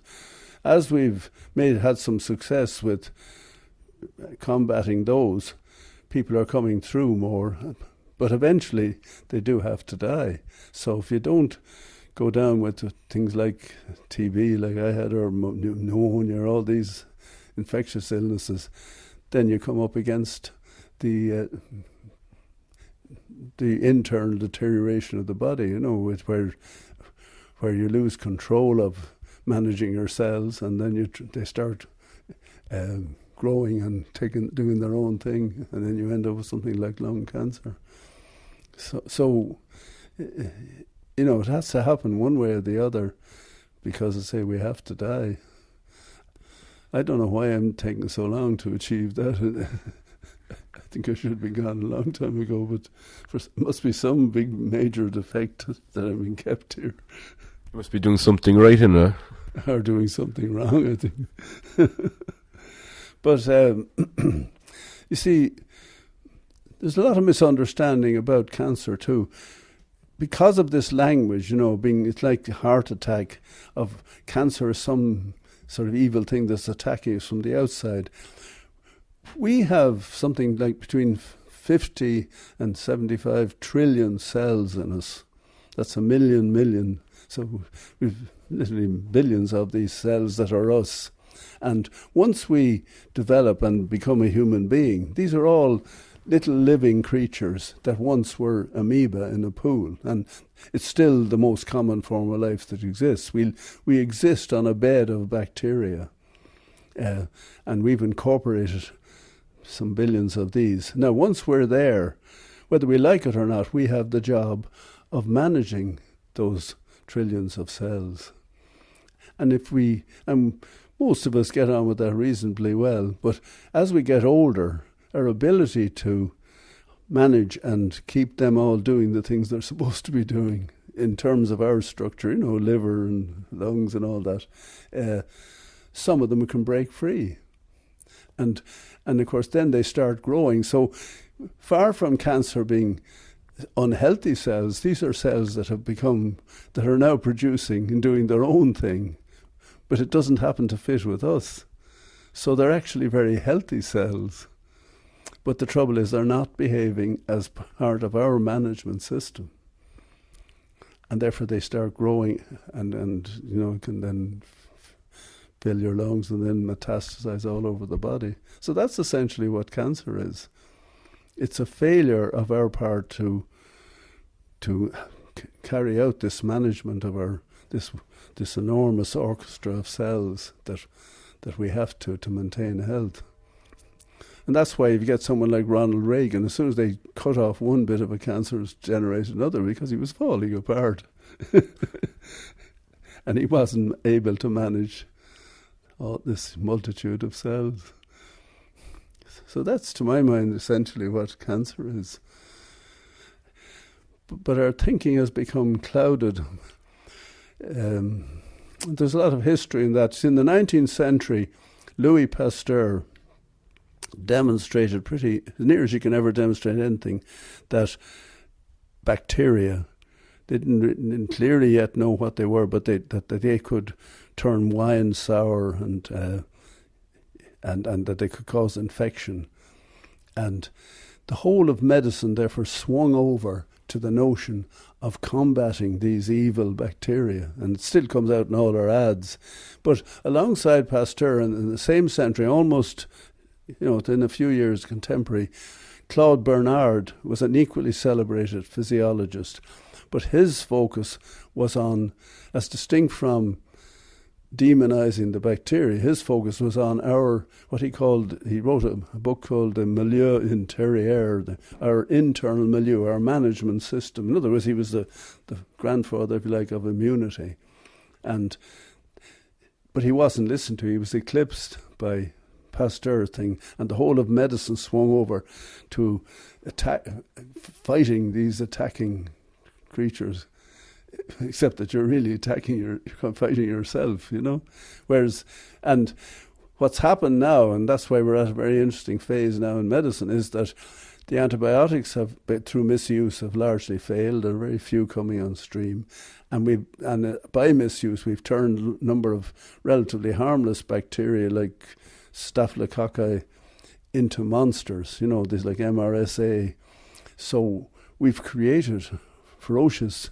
As we've had some success with combating those, people are coming through more, but eventually they do have to die. So if you don't go down with things like TB, like I had, or pneumonia, or all these infectious illnesses, then you come up against the internal deterioration of the body, with where you lose control of managing your cells, and then they start growing and doing their own thing, and then you end up with something like lung cancer. So it has to happen one way or the other, because I say we have to die. I don't know why I'm taking so long to achieve that. I think I should have been gone a long time ago, but there must be some big major defect that I've been kept here. You must be doing something right in there. Or doing something wrong, I think. But you see, there's a lot of misunderstanding about cancer too. Because of this language, it's like a heart attack, of cancer is some sort of evil thing that's attacking us from the outside. We have something like between 50 and 75 trillion cells in us. That's a million. So we've literally billions of these cells that are us. And once we develop and become a human being, these are all little living creatures that once were amoeba in a pool, and it's still the most common form of life that exists. We exist on a bed of bacteria, and we've incorporated some billions of these. Now, once we're there, whether we like it or not, we have the job of managing those trillions of cells. And most of us get on with that reasonably well, but as we get older, our ability to manage and keep them all doing the things they're supposed to be doing in terms of our structure, liver and lungs and all that, some of them can break free. And of course then they start growing. So far from cancer being unhealthy cells, these are cells that are now producing and doing their own thing, but it doesn't happen to fit with us. So they're actually very healthy cells. But the trouble is they're not behaving as part of our management system. And therefore they start growing and can then fill your lungs and then metastasize all over the body. So that's essentially what cancer is. It's a failure of our part to carry out this management of this enormous orchestra of cells that we have to maintain health. And that's why if you get someone like Ronald Reagan, as soon as they cut off one bit of a cancer, it generated another, because he was falling apart. And he wasn't able to manage all this multitude of cells. So that's, to my mind, essentially what cancer is. But our thinking has become clouded. there's a lot of history in that. In the 19th century, Louis Pasteur demonstrated pretty, as near as you can ever demonstrate anything, that bacteria didn't clearly yet know what they were, but that they could turn wine sour and that they could cause infection. And the whole of medicine therefore swung over to the notion of combating these evil bacteria, and it still comes out in all our ads. But alongside Pasteur, in the same century, almost, within a few years contemporary, Claude Bernard was an equally celebrated physiologist, but his focus was on, as distinct from demonizing the bacteria, his focus was on he wrote a book called the milieu intérieur, our internal milieu, our management system. In other words, he was the grandfather, if you like, of immunity. But he wasn't listened to. He was eclipsed by Pasteur's thing, and the whole of medicine swung over to fighting these attacking creatures, except that you're really you're fighting yourself, Whereas, and what's happened now, and that's why we're at a very interesting phase now in medicine, is that the antibiotics through misuse, have largely failed. There are very few coming on stream, and by misuse we've turned a number of relatively harmless bacteria like Staphylococci into monsters. These like MRSA. So we've created ferocious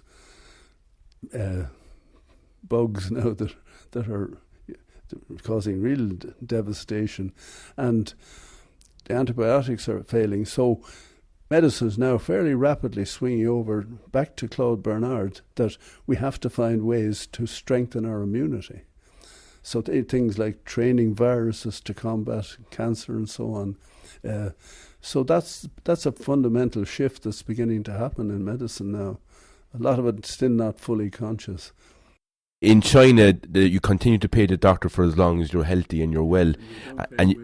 bugs now that are causing real devastation, and the antibiotics are failing. So medicine is now fairly rapidly swinging over back to Claude Bernard, that we have to find ways to strengthen our immunity. So things like training viruses to combat cancer and so on. So that's a fundamental shift that's beginning to happen in medicine now. A lot of it still not fully conscious. In China, you continue to pay the doctor for as long as you're healthy and you're well, and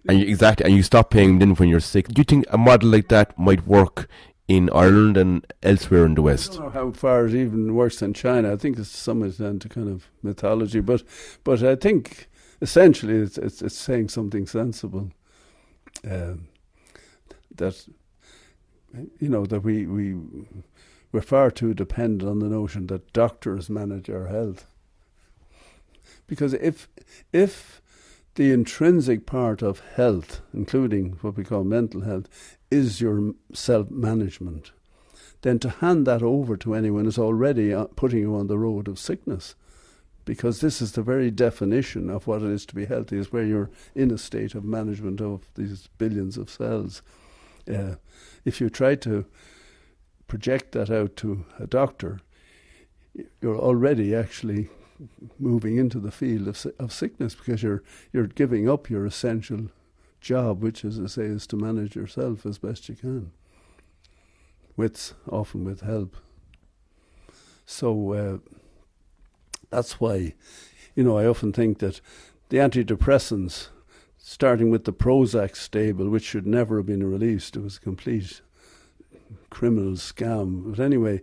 you stop paying then when you're sick. Do you think a model like that might work in Ireland and elsewhere in the West? I don't know how far it even works in China. I think it's some extent to kind of mythology, but I think essentially it's saying something sensible. That we're far too dependent on the notion that doctors manage our health. Because if the intrinsic part of health, including what we call mental health, is your self-management, then to hand that over to anyone is already putting you on the road of sickness. Because this is the very definition of what it is to be healthy, is where you're in a state of management of these billions of cells. If you try to project that out to a doctor, you're already actually moving into the field of sickness, because you're giving up your essential job, which, as I say, is to manage yourself as best you can, often with help. So that's why, I often think that the antidepressants, starting with the Prozac stable, which should never have been released, it was a complete criminal scam. But anyway,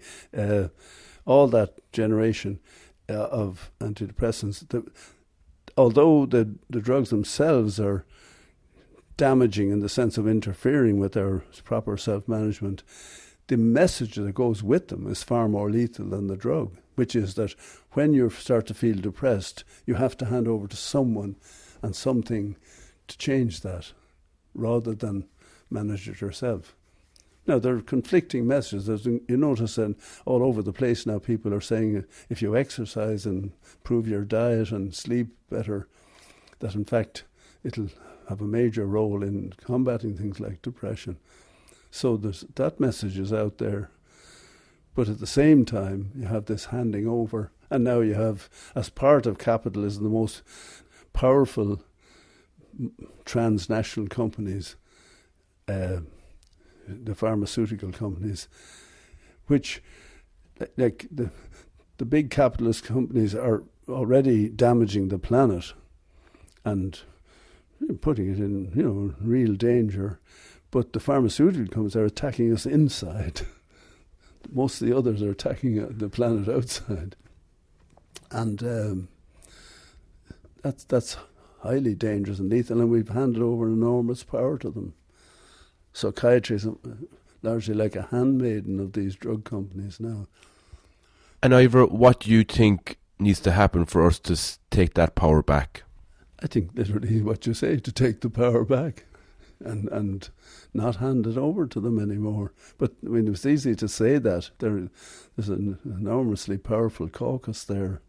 all that generation of antidepressants, although the drugs themselves are damaging in the sense of interfering with our proper self-management, the message that goes with them is far more lethal than the drug, which is that when you start to feel depressed, you have to hand over to someone and something to change that, rather than manage it yourself. Now, there are conflicting messages. You notice that all over the place now people are saying if you exercise and improve your diet and sleep better, that in fact it'll have a major role in combating things like depression. So that message is out there. But at the same time, you have this handing over. And now you have, as part of capitalism, the most powerful transnational companies, the pharmaceutical companies, which, like the big capitalist companies, are already damaging the planet and putting it in, real danger. But the pharmaceutical companies are attacking us inside. Most of the others are attacking the planet outside. And that's highly dangerous and lethal, and we've handed over enormous power to them. Psychiatry is largely like a handmaiden of these drug companies now. And Ivor, what do you think needs to happen for us to take that power back? I think literally what you say, to take the power back and not hand it over to them anymore. But I mean, it's easy to say that. There's an enormously powerful caucus there.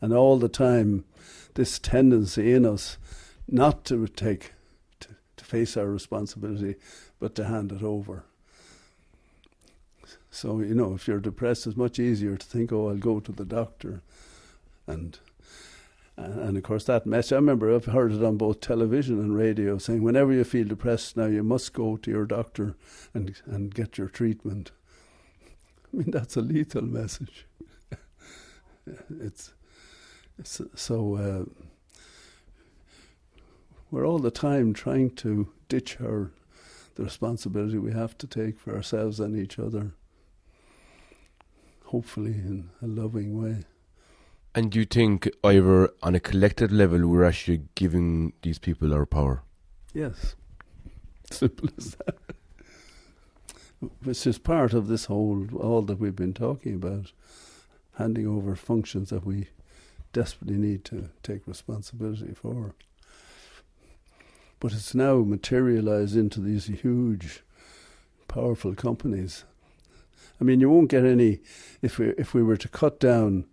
And all the time, this tendency in us not to face our responsibility, but to hand it over. So, if you're depressed, it's much easier to think, I'll go to the doctor. And of course that message, I remember I've heard it on both television and radio, saying whenever you feel depressed now, you must go to your doctor and get your treatment. I mean, that's a lethal message. We're all the time trying to ditch the responsibility we have to take for ourselves and each other, hopefully in a loving way. And do you think, Ivor, on a collective level, we're actually giving these people our power? Yes. Simple as that. It's just part of this all that we've been talking about, handing over functions that we desperately need to take responsibility for. But it's now materialized into these huge, powerful companies. I mean, you won't get any, if we were to cut down,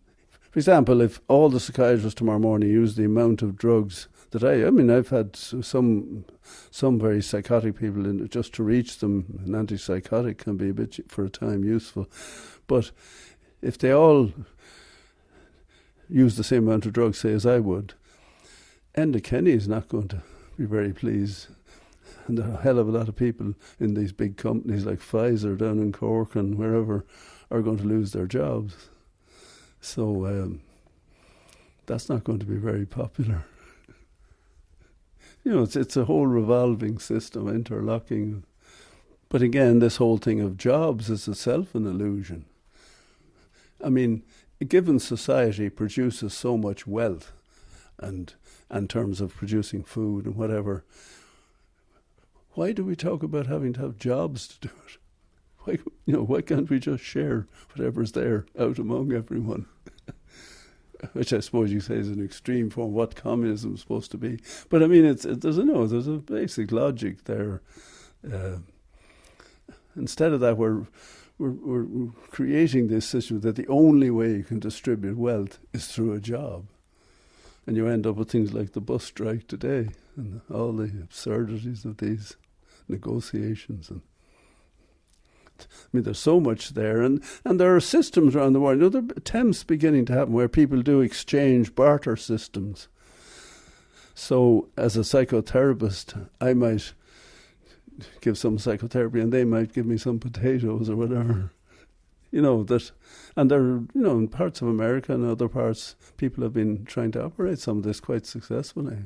for example, if all the psychiatrists tomorrow morning use the amount of drugs that I've had some very psychotic people, and just to reach them, an antipsychotic can be a bit, for a time, useful. But if they all use the same amount of drugs, say, as I would, Enda Kenny is not going to be very pleased. And a hell of a lot of people in these big companies like Pfizer down in Cork and wherever are going to lose their jobs. So that's not going to be very popular. It's a whole revolving system, interlocking. But again, this whole thing of jobs is itself an illusion. I mean, a given society produces so much wealth, and in terms of producing food and whatever. Why do we talk about having to have jobs to do it? Why can't we just share whatever's there out among everyone? Which I suppose you say is an extreme form of what communism is supposed to be. But I mean, there's a basic logic there. Instead of that, we're creating this system that the only way you can distribute wealth is through a job. And you end up with things like the bus strike today and all the absurdities of these negotiations. And I mean, there's so much there. And there are systems around the world. There are attempts beginning to happen where people do exchange barter systems. So as a psychotherapist, I might give some psychotherapy and they might give me some potatoes or whatever. And there, in parts of America and other parts, people have been trying to operate some of this quite successfully.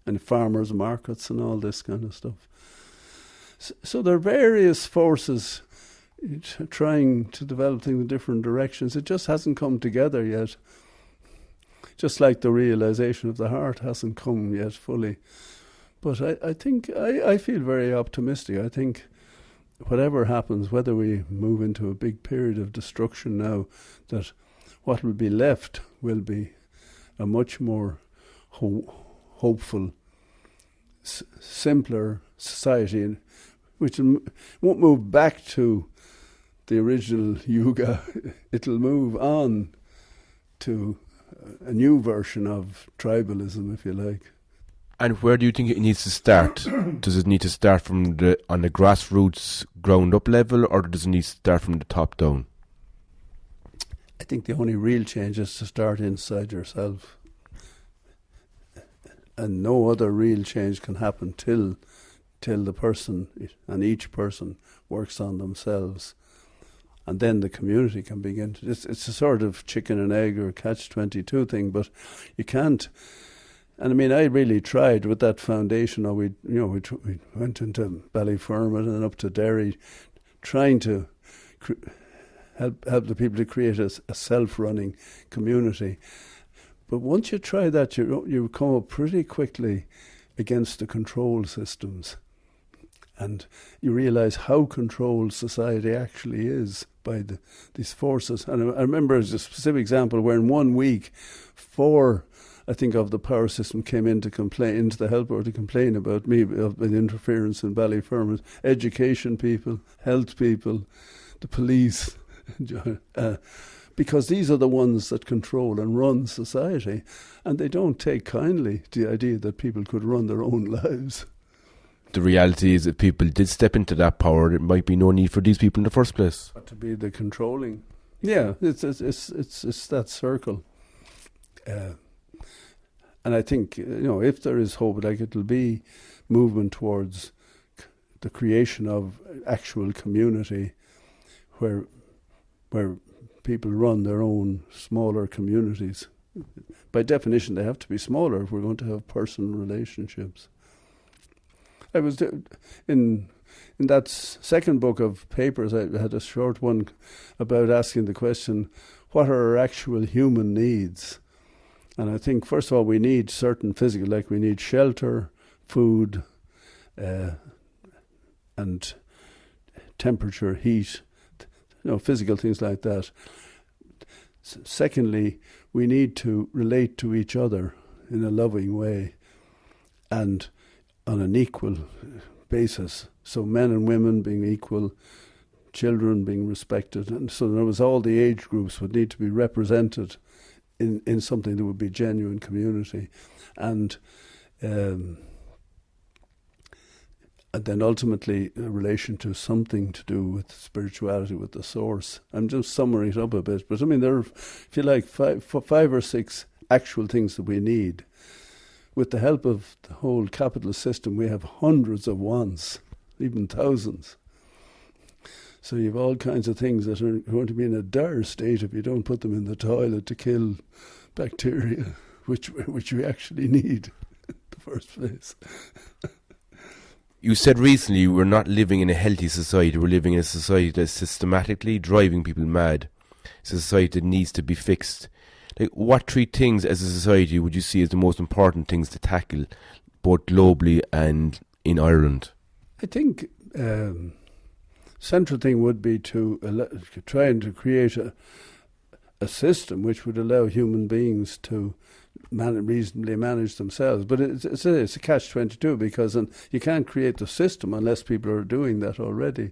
And farmers' markets and all this kind of stuff. So there are various forces trying to develop things in different directions. It just hasn't come together yet. Just like the realization of the heart hasn't come yet fully. But I think I feel very optimistic. I think whatever happens, whether we move into a big period of destruction now, that what will be left will be a much more hopeful, simpler society, which won't move back to the original yuga. It'll move on to a new version of tribalism, if you like. And where do you think it needs to start? Does it need to start on the grassroots, ground-up level, or does it need to start from the top down? I think the only real change is to start inside yourself. And no other real change can happen till the person and each person works on themselves. And then the community can begin to... It's a sort of chicken and egg or catch-22 thing, but you can't... And I mean, I really tried with that foundation. We went into Ballyfermot and up to Derry, trying to help the people to create a self-running community. But once you try that, you come up pretty quickly against the control systems. And you realise how controlled society actually is by these forces. And I remember as a specific example where in 1 week, 4, I think, of the power system came in to complain, into the health board to complain about me, of the interference in Ballyfermot. Education people, health people, the police, because these are the ones that control and run society. And they don't take kindly to the idea that people could run their own lives. The reality is if people did step into that power, there might be no need for these people in the first place. But to be the controlling. Yeah, it's that circle. And I think, if there is hope, like it'll be movement towards the creation of actual community where people run their own smaller communities. By definition, they have to be smaller if we're going to have personal relationships. I was in that second book of papers, I had a short one about asking the question, what are our actual human needs? And I think, first of all, we need certain physical, like we need shelter, food, and temperature, heat, physical things like that. Secondly, we need to relate to each other in a loving way and on an equal basis. So men and women being equal, children being respected. And so there was all the age groups would need to be represented in something that would be genuine community. And then ultimately a relation to something to do with spirituality, with the source. I'm just summarizing it up a bit. But I mean, there are, if you like, five or six actual things that we need. With the help of the whole capitalist system, we have hundreds of wants, even thousands. So you have all kinds of things that are going to be in a dire state if you don't put them in the toilet to kill bacteria, which we actually need in the first place. You said recently we're not living in a healthy society. We're living in a society that's systematically driving people mad. It's a society that needs to be fixed. Like, what 3 things as a society would you see as the most important things to tackle, both globally and in Ireland? I think central thing would be to trying to create a system which would allow human beings to reasonably manage themselves. But it's a catch-22 because you can't create the system unless people are doing that already.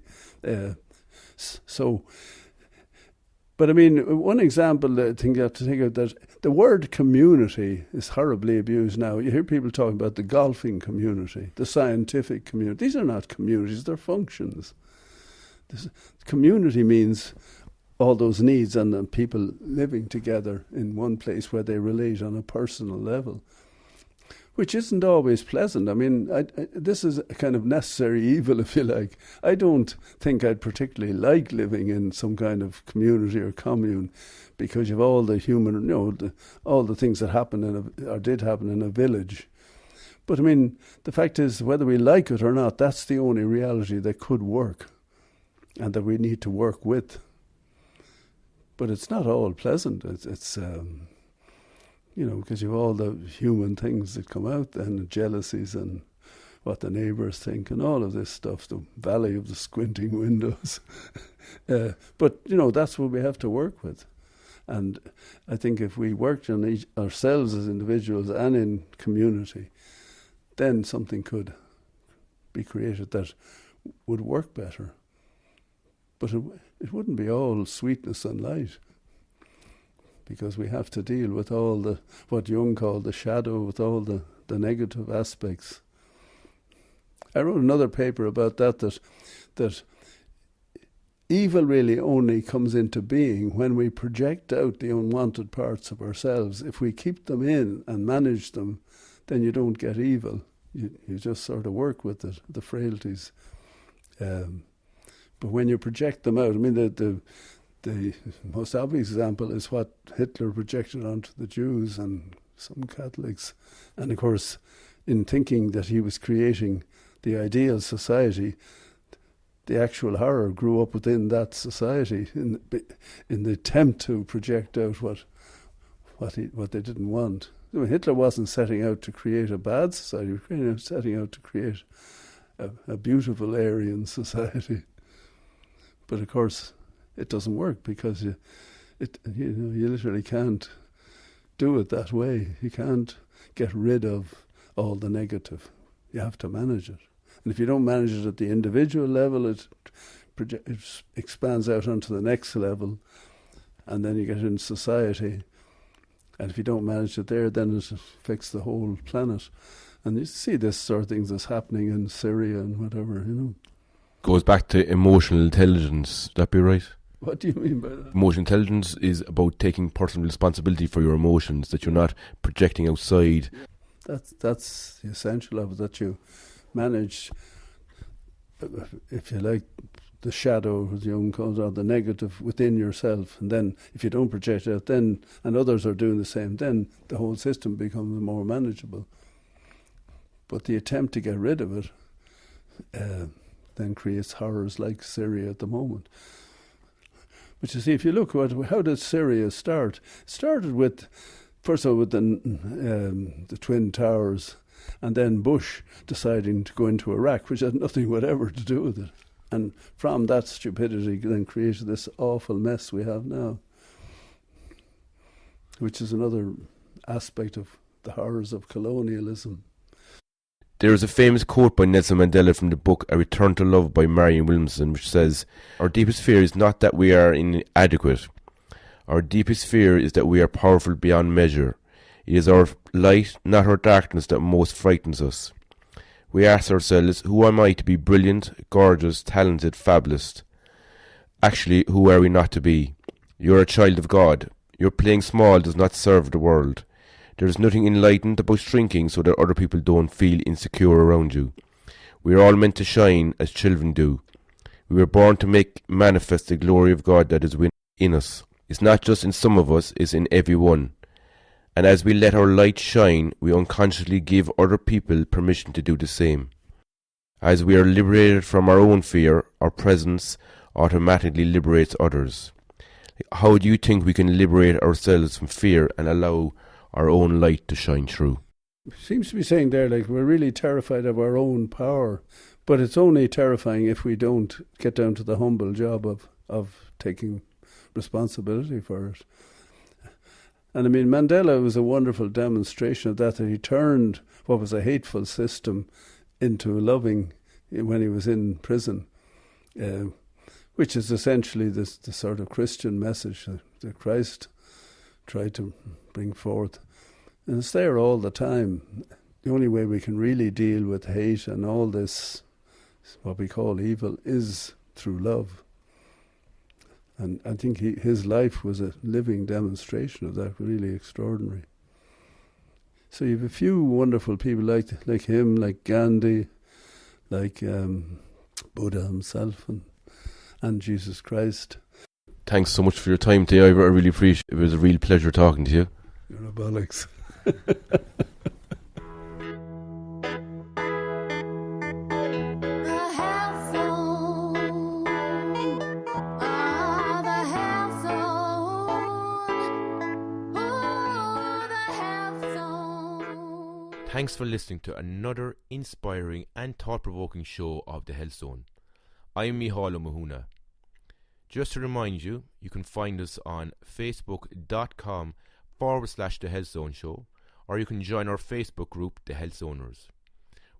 But I mean, one example I think you have to think of, that the word community is horribly abused now. You hear people talking about the golfing community, the scientific community. These are not communities, they're functions. Community means all those needs and the people living together in one place where they relate on a personal level, which isn't always pleasant. I mean, this is a kind of necessary evil, if you like. I don't think I'd particularly like living in some kind of community or commune because you have all the human, all the things that happen or did happen in a village. But I mean, the fact is, whether we like it or not, that's the only reality that could work and that we need to work with. But it's not all pleasant. It's because you have all the human things that come out then, the jealousies and what the neighbours think and all of this stuff, the valley of the squinting windows. But, that's what we have to work with. And I think if we worked on ourselves as individuals and in community, then something could be created that would work better. But it wouldn't be all sweetness and light, because we have to deal with all what Jung called the shadow, with all the negative aspects. I wrote another paper about that evil really only comes into being when we project out the unwanted parts of ourselves. If we keep them in and manage them, then you don't get evil. You just sort of work with it, the frailties. But when you project them out, I mean, the most obvious example is what Hitler projected onto the Jews and some Catholics. And of course, in thinking that he was creating the ideal society, the actual horror grew up within that society in the attempt to project out what what they didn't want. I mean, Hitler wasn't setting out to create a bad society. He was setting out to create a beautiful Aryan society. But of course, it doesn't work because you literally can't do it that way. You can't get rid of all the negative. You have to manage it. And if you don't manage it at the individual level, it expands out onto the next level, and then you get into society. And if you don't manage it there, then it affects the whole planet. And you see this sort of things that's happening in Syria and whatever, Goes back to emotional intelligence. Would that be right? What do you mean by that? Emotional intelligence is about taking personal responsibility for your emotions, that you're not projecting outside. That's the essential of it, that you manage, if you like, the shadow, as Jung calls it, the negative within yourself. And then if you don't project it out, then, and others are doing the same, then the whole system becomes more manageable. But the attempt to get rid of it then creates horrors like Syria at the moment. But you see, if you look at how did Syria start? It started with, first of all, with the Twin Towers, and then Bush deciding to go into Iraq, which had nothing whatever to do with it. And from that stupidity then created this awful mess we have now, which is another aspect of the horrors of colonialism. There is a famous quote by Nelson Mandela from the book A Return to Love by Marion Williamson, which says, "Our deepest fear is not that we are inadequate. Our deepest fear is that we are powerful beyond measure. It is our light, not our darkness, that most frightens us. We ask ourselves, who am I to be brilliant, gorgeous, talented, fabulous? Actually, who are we not to be? You are a child of God. Your playing small does not serve the world. There is nothing enlightened about shrinking so that other people don't feel insecure around you. We are all meant to shine as children do. We were born to make manifest the glory of God that is within us. It's not just in some of us, it's in every one. And as we let our light shine, we unconsciously give other people permission to do the same. As we are liberated from our own fear, our presence automatically liberates others. How do you think we can liberate ourselves from fear and allow our own light to shine through?" It seems to be saying there, like, we're really terrified of our own power, but it's only terrifying if we don't get down to the humble job of taking responsibility for it. And I mean, Mandela was a wonderful demonstration of that he turned what was a hateful system into loving when he was in prison, which is essentially the sort of Christian message that Christ tried to bring forth. And it's there all the time. The only way we can really deal with hate and all this, what we call evil, is through love. And I think his life was a living demonstration of that, really extraordinary. So you have a few wonderful people like him, like Gandhi, like Buddha himself, and Jesus Christ. Thanks so much for your time today, Ivor. I really appreciate it. It was a real pleasure talking to you. You're a bollocks. Thanks for listening to another inspiring and thought-provoking show of The Health Zone. I'm Mícheál Ó Mathúna. Just to remind you, you can find us on facebook.com/The Health Zone Show, or you can join our Facebook group, The Health Zoners.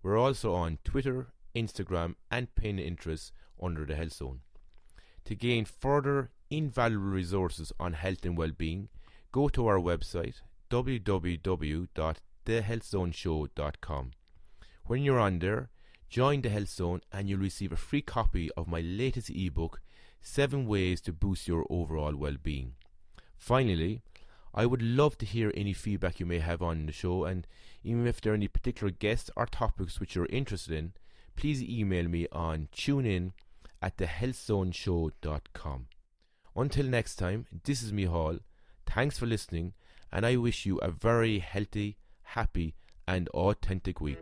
We're also on Twitter, Instagram and Pinterest under The Health Zone. To gain further invaluable resources on health and well-being, go to our website www.thehealthzoneshow.com. When you're on there, join The Health Zone and you'll receive a free copy of my latest ebook, 7 Ways to Boost Your Overall Well-Being. Finally, I would love to hear any feedback you may have on the show, and even if there are any particular guests or topics which you're interested in, please email me on tunein@thehealthzoneshow.com. Until next time, this is Mícheál. Thanks for listening, and I wish you a very healthy, happy and authentic week.